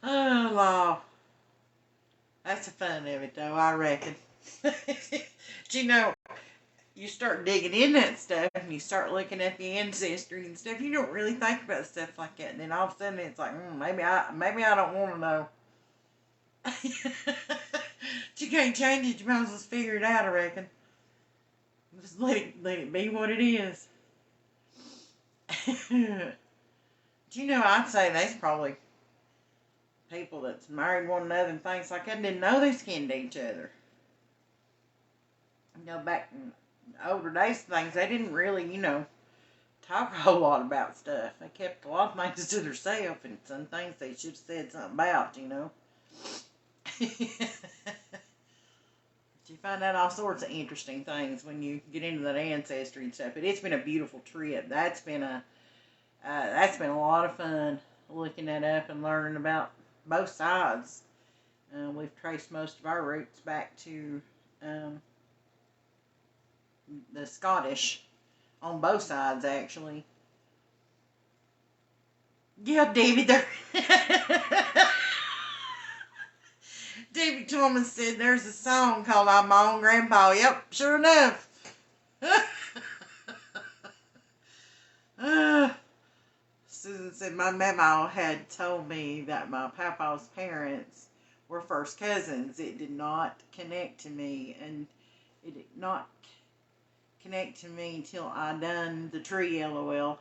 Oh, Lord. That's the fun of it, though, I reckon. But you know, you start digging in that stuff, and you start looking at the ancestry and stuff, you don't really think about stuff like that. And then all of a sudden, it's like, maybe I don't want to know. But you can't change it. You might as well figure it out, I reckon. Just let it be what it is. Do you know, I'd say there's probably people that's married one another and things like that, didn't know they skinned each other. You know, back, older days things, they didn't really, talk a whole lot about stuff. They kept a lot of things to themselves, and some things they should have said something about. You find out all sorts of interesting things when you get into that ancestry and stuff. But it's been a beautiful trip. That's been a lot of fun looking that up and learning about both sides. We've traced most of our roots back to the Scottish on both sides, actually. Yeah, David, David Thomas said there's a song called I'm My Own Grandpa. Yep, sure enough. Susan said my memo had told me that my papa's parents were first cousins. It did not connect to me, and it did not connect to me until I done the tree, LOL.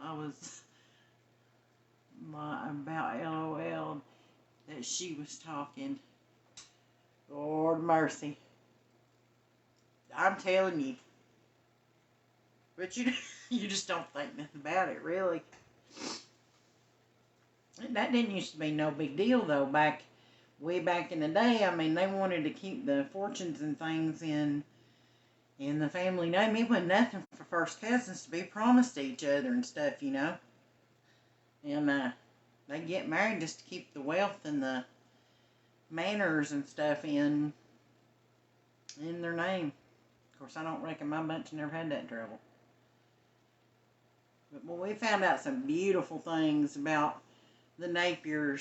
I was about LOL that she was talking. Lord mercy. I'm telling you. But you just don't think nothing about it, really. That didn't used to be no big deal, though, way back in the day. I mean, they wanted to keep the fortunes and things in the family name. It wasn't nothing for first cousins to be promised to each other and stuff, And they get married just to keep the wealth and the manners and stuff in their name. Of course, I don't reckon my bunch never had that trouble. But we found out some beautiful things about the Napier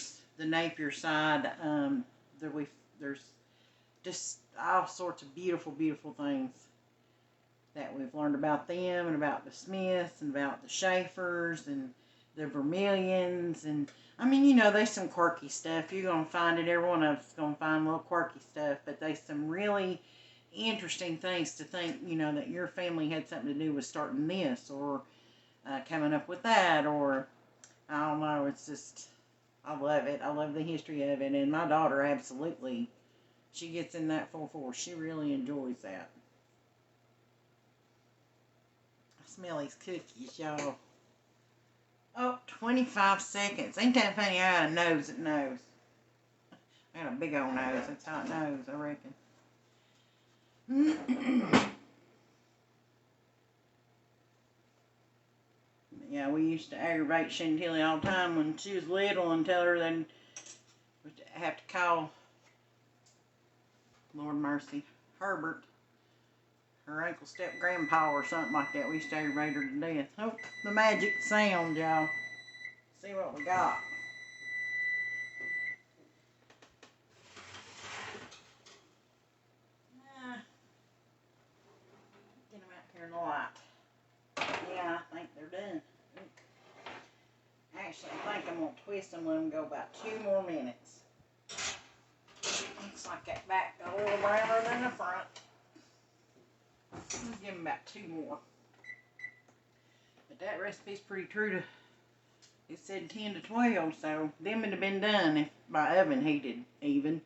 side. There's just all sorts of beautiful, beautiful things that we've learned about them, and about the Smiths, and about the Schaefers, and the Vermillions, and I mean, there's some quirky stuff. You're going to find it. Every one of us is going to find little quirky stuff, but there's some really interesting things to think, that your family had something to do with starting this, or coming up with that, or I don't know. It's just, I love it. I love the history of it, and my daughter absolutely, she gets in that full force. She really enjoys that. I smell these cookies, y'all. Oh, 25 seconds. Ain't that funny? I got a nose that knows. I got a big old nose. That's how it knows, I reckon. Yeah, we used to aggravate Chantilly all the time when she was little and tell her they'd have to call, Lord mercy, Herbert, her uncle step grandpa or something like that. We used to aggravate her to death. Oh, the magic sound, y'all. See what we got. Get them out here in the light. Yeah, I think they're done. Actually, I think I'm going to twist them and let them go about 2 more minutes. Looks like that back got a little browner than the front. Let's give them about 2 more. But that recipe's pretty true to, it said 10 to 12, so them would have been done if by oven heated even.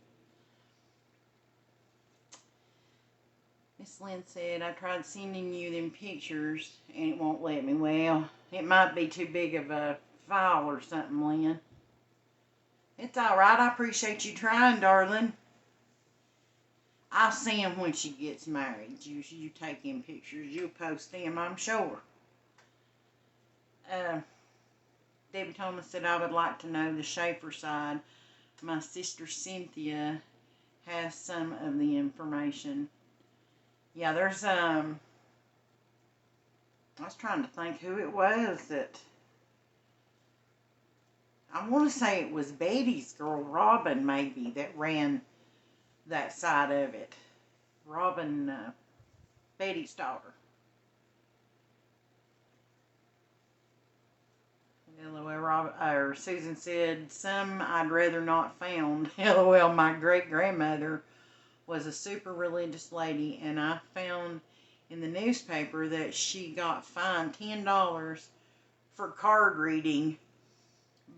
Miss Lynn said, I tried sending you them pictures and it won't let me. Well, it might be too big of a file or something, Lynn. It's alright. I appreciate you trying, darling. I'll see him when she gets married. You take him pictures. You'll post them, I'm sure. Debbie Thomas said, I would like to know the Schaefer side. My sister Cynthia has some of the information. Yeah, there's, I was trying to think who it was that, I want to say it was Betty's girl, Robin, maybe, that ran that side of it. Robin, Betty's daughter. LOL, Susan said, some I'd rather not found. LOL, my great-grandmother was a super religious lady, and I found in the newspaper that she got fined $10 for card reading,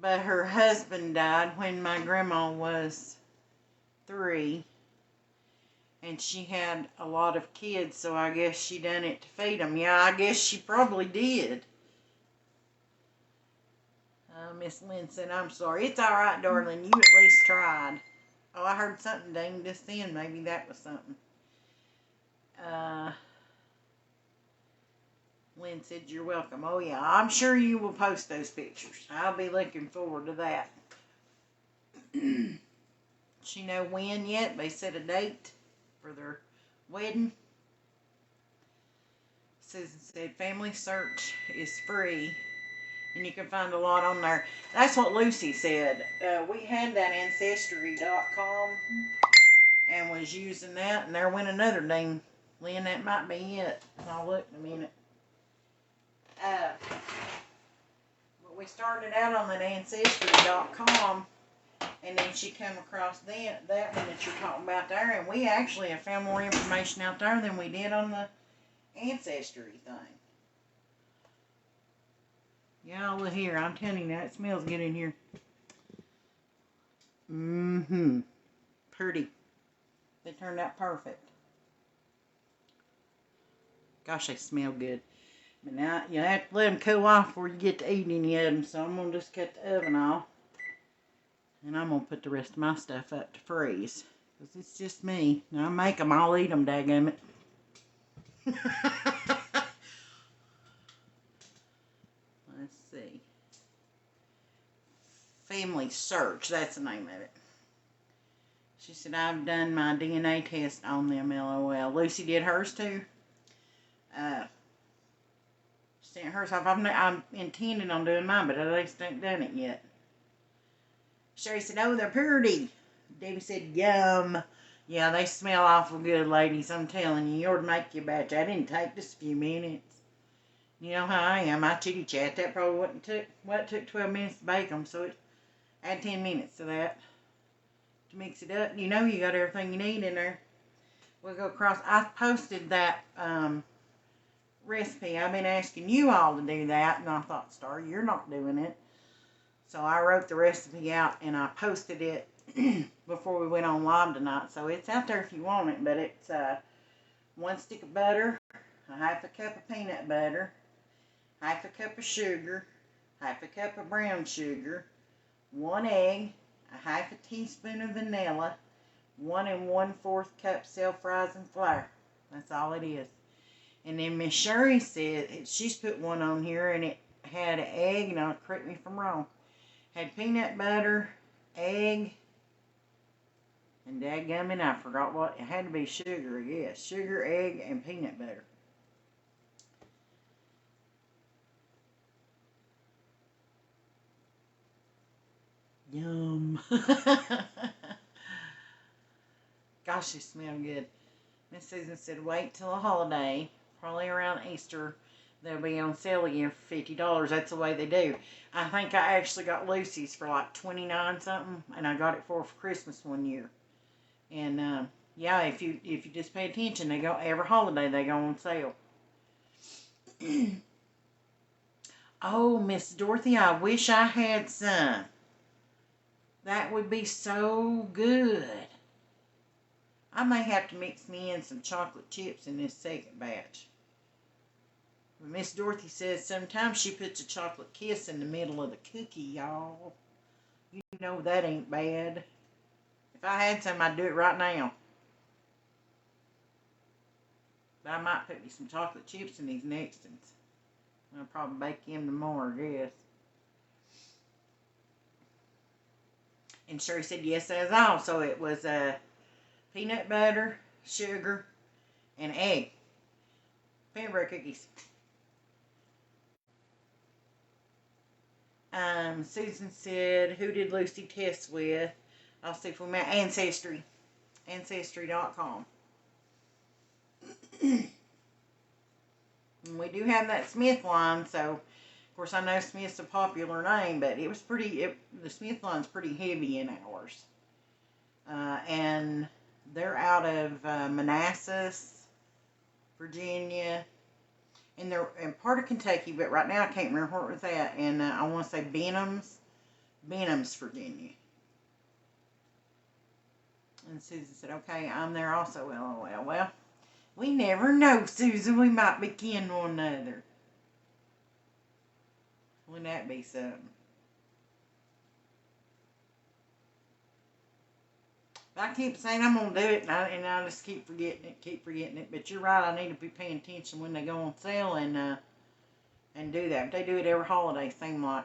but her husband died when my grandma was 3, And she had a lot of kids, so I guess she done it to feed them. Yeah, I guess she probably did. Miss Lynn said, I'm sorry. It's all right, darling. You at least tried. Oh, I heard something ding just then. Maybe that was something. Lynn said, you're welcome. Oh, yeah, I'm sure you will post those pictures. I'll be looking forward to that. She know when yet? They set a date for their wedding. Susan said, Family Search is free, and you can find a lot on there. That's what Lucy said. We had that Ancestry.com and was using that, and there went another ding. Lynn, that might be it. I'll look in a minute. But we started out on that Ancestry.com, and then she come across that one that you're talking about there, and we actually have found more information out there than we did on the Ancestry thing. Yeah, look here. I'm telling you, that smells good in here. Pretty. They turned out perfect. Gosh, they smell good. But now, you have to let them cool off before you get to eating any of them. So I'm going to just cut the oven off. And I'm going to put the rest of my stuff up to freeze. Because it's just me. Now I make them, I'll eat them, dadgummit. Let's see. Family Search, that's the name of it. She said, I've done my DNA test on them, LOL. Lucy did hers too. Sent hers off. I'm intending on doing mine, but I just ain't done it yet. Sherry said, oh, they're pretty. Debbie said, yum. Yeah, they smell awful good, ladies. I'm telling you, you ought to make your batch. I didn't take just a few minutes. You know how I am. I chitty chat. That probably it took 12 minutes to bake them, so add 10 minutes to that to mix it up. You know you got everything you need in there. We'll go across. I posted that recipe. I've been asking you all to do that, and I thought, Star, you're not doing it. So I wrote the recipe out, and I posted it before we went on live tonight. So it's out there if you want it, but it's 1 stick of butter, a half a cup of peanut butter, half a cup of sugar, half a cup of brown sugar, 1 egg, a half a teaspoon of vanilla, 1 1/4 cup self-rising flour. That's all it is. And then Miss Sherry said, she's put one on here, and it had an egg, now correct me if I'm wrong, had peanut butter, egg, and dadgummit, I forgot what, it had to be sugar, yes, sugar, egg, and peanut butter. Yum. Gosh, they smell good. Miss Susan said, wait till a holiday, probably around Easter. They'll be on sale again for $50. That's the way they do. I think I actually got Lucy's for like $29 something, and I got it for Christmas one year. And yeah, if you just pay attention, they go every holiday they go on sale. Oh, Miss Dorothy, I wish I had some. That would be so good. I may have to mix me in some chocolate chips in this second batch. Miss Dorothy says sometimes she puts a chocolate kiss in the middle of the cookie, y'all. You know that ain't bad. If I had some, I'd do it right now. But I might put me some chocolate chips in these next ones. I'll probably bake them tomorrow, I guess. And Sherry said, yes, as all. So it was peanut butter, sugar, and egg. Peanut butter cookies. Susan said, who did Lucy test with? I'll see if we met Ancestry. Ancestry.com. And we do have that Smith line, so of course I know Smith's a popular name, but it was the Smith line's pretty heavy in ours. And they're out of Manassas, Virginia, and they're in part of Kentucky, but right now I can't remember where it was at. And I want to say Benham's, Virginia. And Susan said, okay, I'm there also, LOL. Well, we never know, Susan. We might be kin one another. Wouldn't that be something? I keep saying I'm going to do it, and I just keep forgetting it. But you're right, I need to be paying attention when they go on sale and do that. But they do it every holiday, seem like.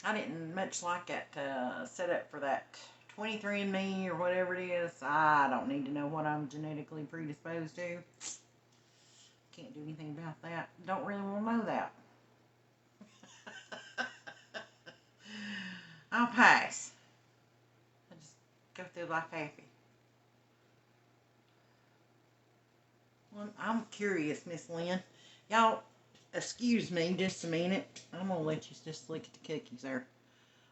I didn't much like that setup for that 23andMe or whatever it is. I don't need to know what I'm genetically predisposed to. Can't do anything about that. Don't really want to know that. I'll pass. I just go through life happy. Well, I'm curious, Miss Lynn. Y'all, excuse me just a minute. I'm going to let you just look at the cookies there.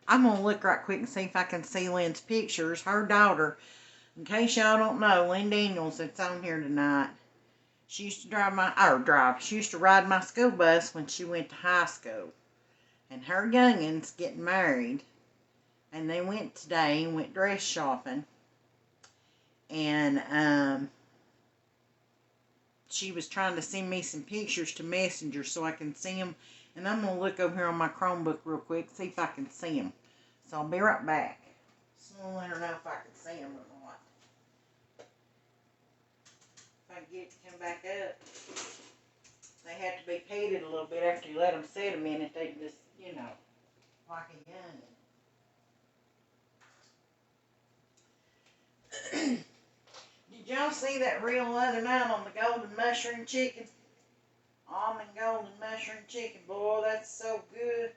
I'm going to look right quick and see if I can see Lynn's pictures. Her daughter, in case y'all don't know, Lynn Daniels that's on here tonight. She used to she used to ride my school bus when she went to high school. And her youngins getting married. And they went today and went dress shopping. And she was trying to send me some pictures to Messenger so I can see them. And I'm going to look over here on my Chromebook real quick, see if I can see them. So I'll be right back. So I'll let her know if I can see them or not. If I can get it to come back up. They have to be petted a little bit after you let them sit a minute. They just, you know, like a youngin'. Did y'all see that reel the other night on the golden mushroom chicken? Almond golden mushroom chicken. Boy, that's so good.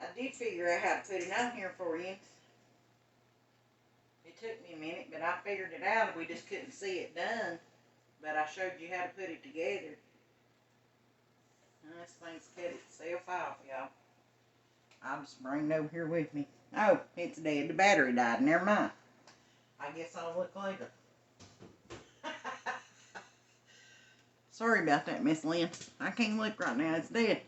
I did figure out how to put it on here for you. It took me a minute, but I figured it out. We just couldn't see it done. But I showed you how to put it together. This thing's cut itself off, y'all. I'll just bring it over here with me. Oh, it's dead. The battery died. Never mind. I guess I'll look later. Sorry about that, Miss Lynn. I can't look right now. It's dead.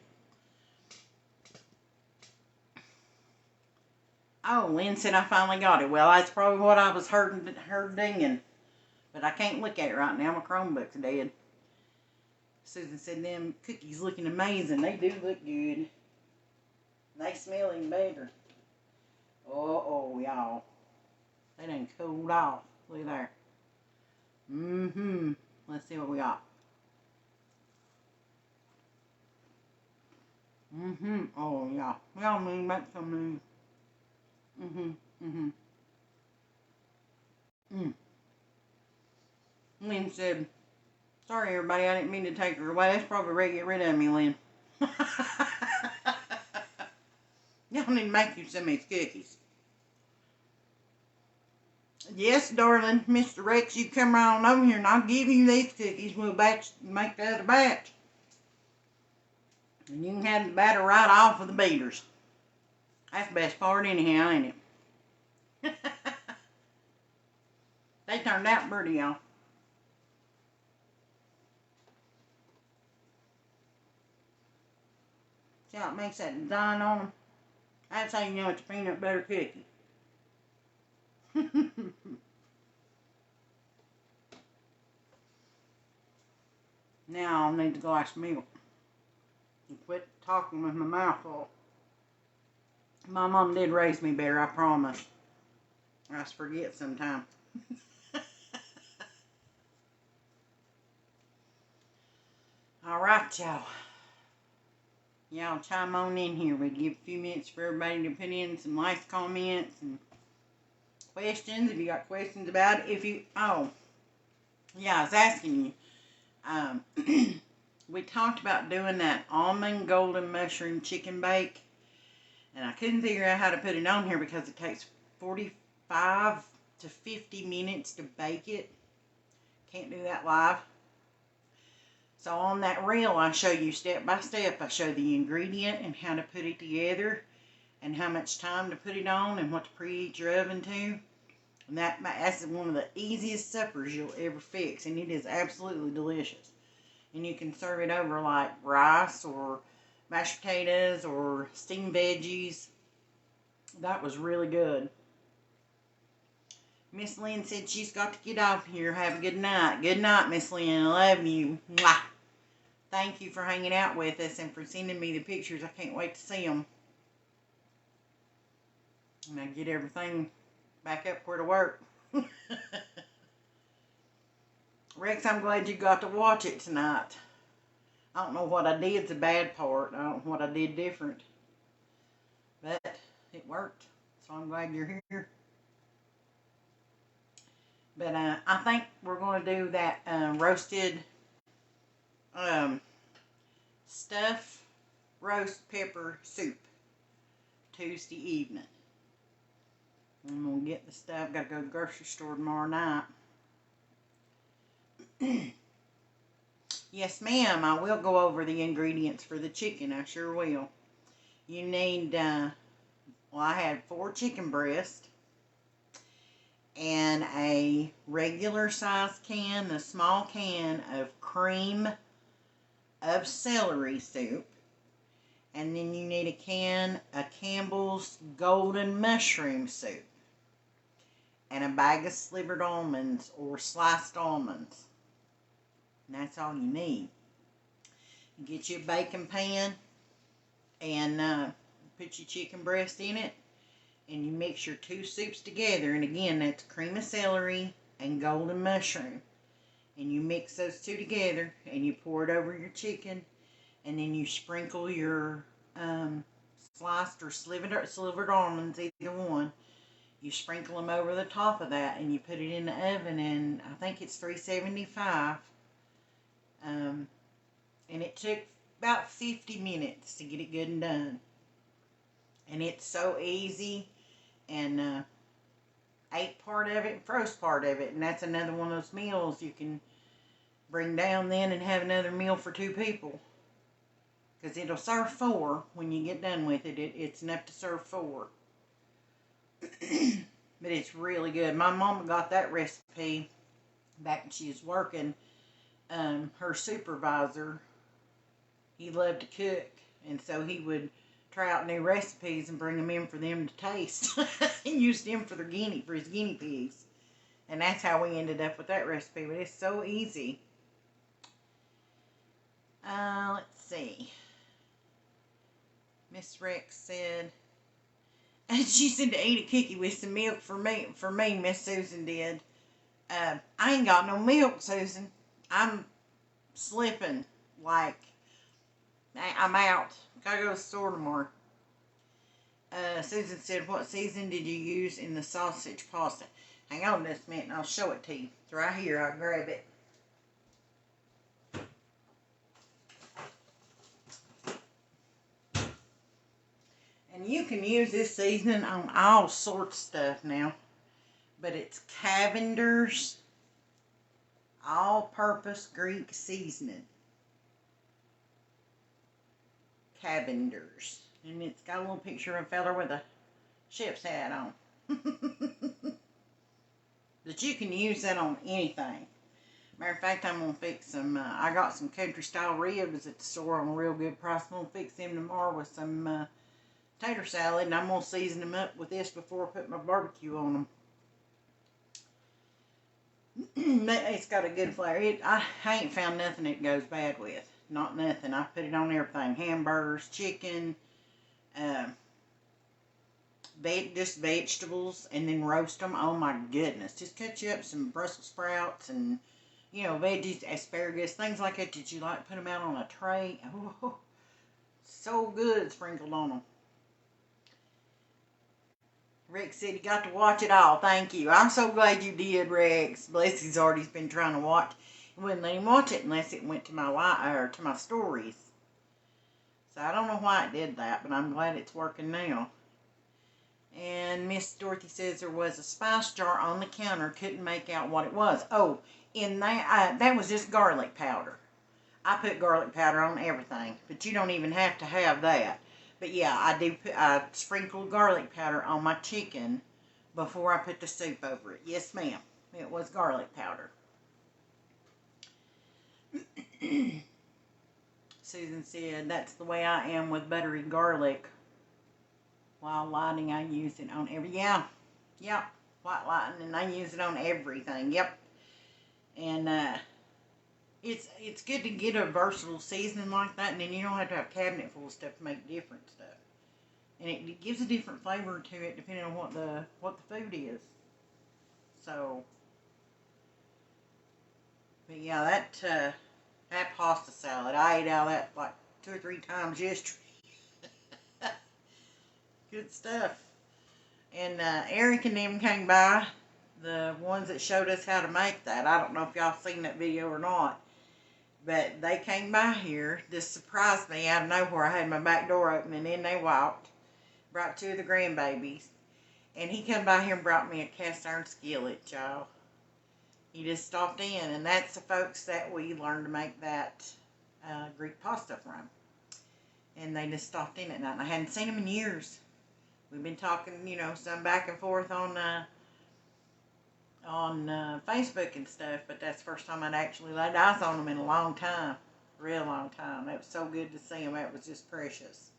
Oh, Lynn said I finally got it. Well, that's probably what I was her dinging. But I can't look at it right now. My Chromebook's dead. Susan said them cookies looking amazing. They do look good. They smell even better. Oh, y'all. They done cooled off. Look there. Let's see what we got. Oh, yeah. Y'all mean make some Lynn said, sorry, everybody. I didn't mean to take her away. That's probably ready to get rid of me, Lynn. Y'all need to make you some of these cookies. Yes, darling, Mr. Rex, you come right on over here and I'll give you these cookies. We'll make the other batch. And you can have the batter right off of the beaters. That's the best part anyhow, ain't it? They turned out pretty, y'all. See how it makes that design on them? That's how you know it's a peanut butter cookie. Now I'll need a glass of milk. And quit talking with my mouth full. My mom did raise me better, I promise. I just forget sometimes. Alright, y'all. Y'all chime on in here. We give a few minutes for everybody to put in some nice comments and questions. If you got questions about it. I was asking you. We talked about doing that almond golden mushroom chicken bake. And I couldn't figure out how to put it on here because it takes 45 to 50 minutes to bake it. Can't do that live. So on that reel, I show you step by step. I show the ingredient and how to put it together and how much time to put it on and what to preheat your oven to. And that's one of the easiest suppers you'll ever fix, and it is absolutely delicious. And you can serve it over like rice or mashed potatoes or steamed veggies. That was really good. Miss Lynn said she's got to get off here. Have a good night. Good night, Miss Lynn. I love you. Mwah. Thank you for hanging out with us and for sending me the pictures. I can't wait to see them. And I get everything back up where to work. Rex, I'm glad you got to watch it tonight. I don't know what I did, the bad part. I don't know what I did different. But it worked. So I'm glad you're here. But I think we're going to do that roasted stuffed roast pepper soup Tuesday evening. I'm going to get the stuff. Got to go to the grocery store tomorrow night. Yes, ma'am. I will go over the ingredients for the chicken. I sure will. You need, well, I had 4 chicken breasts and a regular size can, a small can of cream of celery soup. And then you need a can of Campbell's Golden Mushroom Soup. And a bag of slivered almonds or sliced almonds. And that's all you need. You get you a baking pan and put your chicken breast in it. And you mix your 2 soups together. And again, that's cream of celery and golden mushroom. And you mix those 2 together and you pour it over your chicken. And then you sprinkle your sliced or slivered almonds, either one. You sprinkle them over the top of that and you put it in the oven, and I think it's 375. And it took about 50 minutes to get it good and done. And it's so easy, and ate part of it, froze part of it, and that's another one of those meals you can bring down then and have another meal for 2 people. Because it'll serve 4 when you get done with it. It's enough to serve 4. But it's really good. My mama got that recipe back when she was working. Her supervisor, he loved to cook, and so he would try out new recipes and bring them in for them to taste. He used them for his guinea pigs, and that's how we ended up with that recipe. But it's so easy. Let's see. Miss Rex said, and she said to eat a cookie with some milk for me, Miss Susan did. I ain't got no milk, Susan. I'm slipping, like, I'm out. Gotta go to the store tomorrow. Susan said, what season did you use in the sausage pasta? Hang on just a minute and I'll show it to you. It's right here. I'll grab it. And you can use this seasoning on all sorts of stuff now. But it's Cavender's all-purpose Greek seasoning. Cavender's. And it's got a little picture of a fella with a chef's hat on. But you can use that on anything. Matter of fact, I'm going to fix some, I got some country style ribs at the store on a real good price. I'm going to fix them tomorrow with some tater salad, and I'm going to season them up with this before I put my barbecue on them. It's got a good flavor. I ain't found nothing it goes bad with. Not nothing. I put it on everything. Hamburgers, chicken, just vegetables, and then roast them. Oh my goodness. Just cut you up some Brussels sprouts and, you know, veggies, asparagus, things like that. Did you like put them out on a tray? Oh, so good sprinkled on them. Rex said he got to watch it all. Thank you. I'm so glad you did, Rex. Bless already been trying to watch. He wouldn't let him watch it unless it went to my stories. So I don't know why it did that, but I'm glad it's working now. And Miss Dorothy says there was a spice jar on the counter. Couldn't make out what it was. Oh, in that, that was just garlic powder. I put garlic powder on everything, but you don't even have to have that. But yeah, I sprinkled garlic powder on my chicken before I put the soup over it. Yes, ma'am. It was garlic powder. Susan said, that's the way I am with buttery garlic. While lighting, I use it on yep, white lighting, and I use it on everything, yep. And it's good to get a versatile seasoning like that, and then you don't have to have a cabinet full of stuff to make different stuff. And it gives a different flavor to it depending on what the food is. So, but yeah, that pasta salad, I ate out of that like 2 or 3 times yesterday. Good stuff. And Eric and them came by, the ones that showed us how to make that. I don't know if y'all seen that video or not, but they came by here. This surprised me out of nowhere. I had my back door open, and in they walked. Brought 2 of the grandbabies. And he come by here and brought me a cast iron skillet, y'all. He just stopped in, and that's the folks that we learned to make that Greek pasta from. And they just stopped in at night, and I hadn't seen them in years. We've been talking, some back and forth on Facebook and stuff, but that's the first time I'd actually laid eyes on them in a long time. Real long time. It was so good to see them. It was just precious.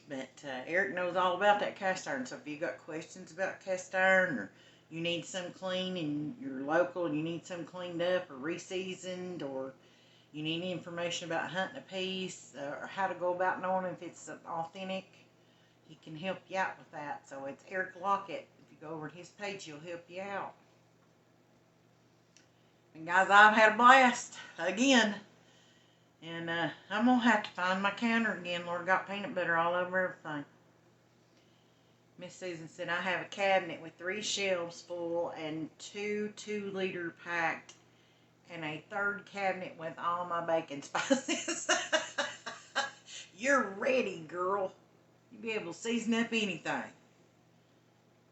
But Eric knows all about that cast iron, so if you got questions about cast iron, or you need some clean and you're local and you need some cleaned up or reseasoned, or you need information about hunting a piece, or how to go about knowing if it's authentic, he can help you out with that. So it's Eric Lockett. If you go over to his page, he'll help you out. And guys, I've had a blast again. And I'm going to have to find my counter again. Lord, got peanut butter all over everything. Miss Susan said, I have a cabinet with 3 shelves full and 2 2-liter packed, and a 3rd cabinet with all my baking spices. You're ready, girl. You'll be able to season up anything.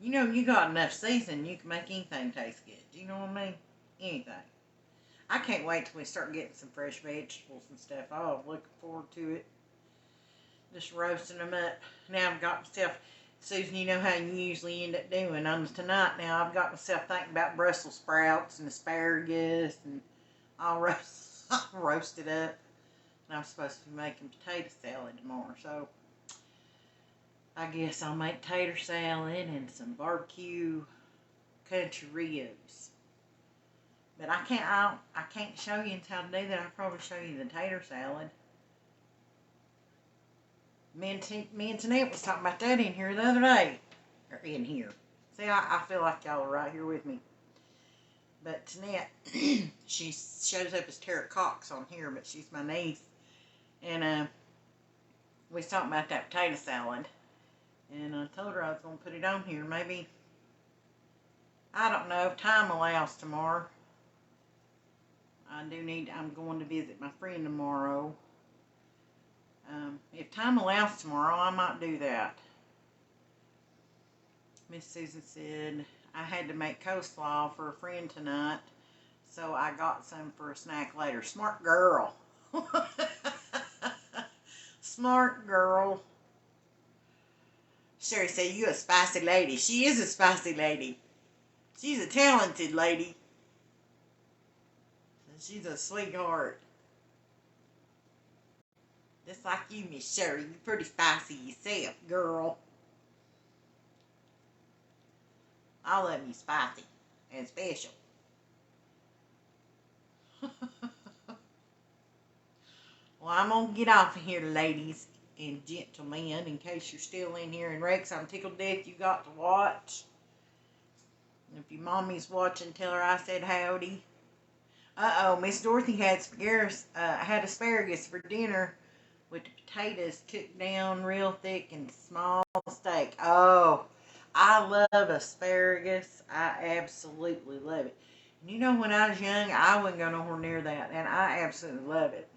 You got enough seasoning, you can make anything taste good. You know what I mean? Anything. I can't wait till we start getting some fresh vegetables and stuff. Oh, I'm looking forward to it. Just roasting them up. Now I've got myself, Susan, you know how you usually end up doing on tonight. Now I've got myself thinking about Brussels sprouts and asparagus, and I'll roast it up. And I'm supposed to be making potato salad tomorrow, so I guess I'll make tater salad and some barbecue country ribs. But I can't show you until today that I'll probably show you the tater salad. Me and Tanette was talking about that in here the other day. Or in here. See, I feel like y'all are right here with me. But Tanette, she shows up as Tara Cox on here, but she's my niece. And we was talking about that potato salad. And I told her I was going to put it on here. Maybe, I don't know, if time allows tomorrow. I'm going to visit my friend tomorrow. If time allows tomorrow, I might do that. Miss Susan said, I had to make coleslaw for a friend tonight, so I got some for a snack later. Smart girl. Smart girl. Sherry said, you a spicy lady. She is a spicy lady. She's a talented lady. She's a sweetheart. Just like you, Miss Sherry. You're pretty spicy yourself, girl. I love you spicy and special. Well, I'm going to get off of here, ladies and gentlemen, in case you're still in here. And Rex, I'm tickled to death you got to watch. And if your mommy's watching, tell her I said howdy. Uh-oh, Miss Dorothy had asparagus for dinner with the potatoes cooked down real thick and small steak. Oh, I love asparagus. I absolutely love it. You know, when I was young, I wouldn't go nowhere near that, and I absolutely love it.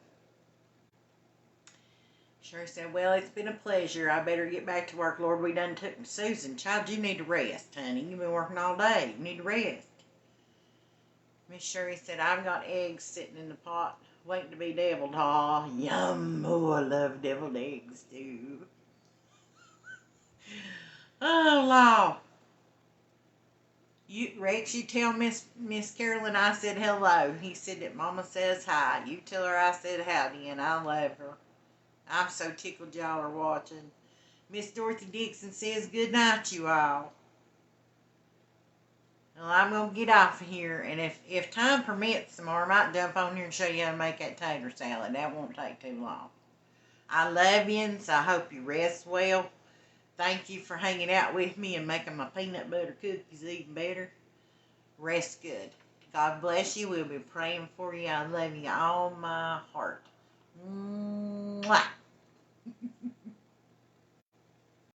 Sherry said, well, it's been a pleasure. I better get back to work. Lord, we done took Susan. Child, you need to rest, honey. You've been working all day. You need to rest. Miss Sherry said, I've got eggs sitting in the pot waiting to be deviled. Aw, yum. Oh, I love deviled eggs, too. Oh, Law. Rex, you tell Miss Carolyn I said hello. He said that Mama says hi. You tell her I said howdy, and I love her. I'm so tickled y'all are watching. Miss Dorothy Dixon says good night, you all. Well, I'm going to get off of here, and if time permits tomorrow, I might jump on here and show you how to make that tater salad. That won't take too long. I love you, so I hope you rest well. Thank you for hanging out with me and making my peanut butter cookies even better. Rest good. God bless you. We'll be praying for you. I love you all my heart. Mwah.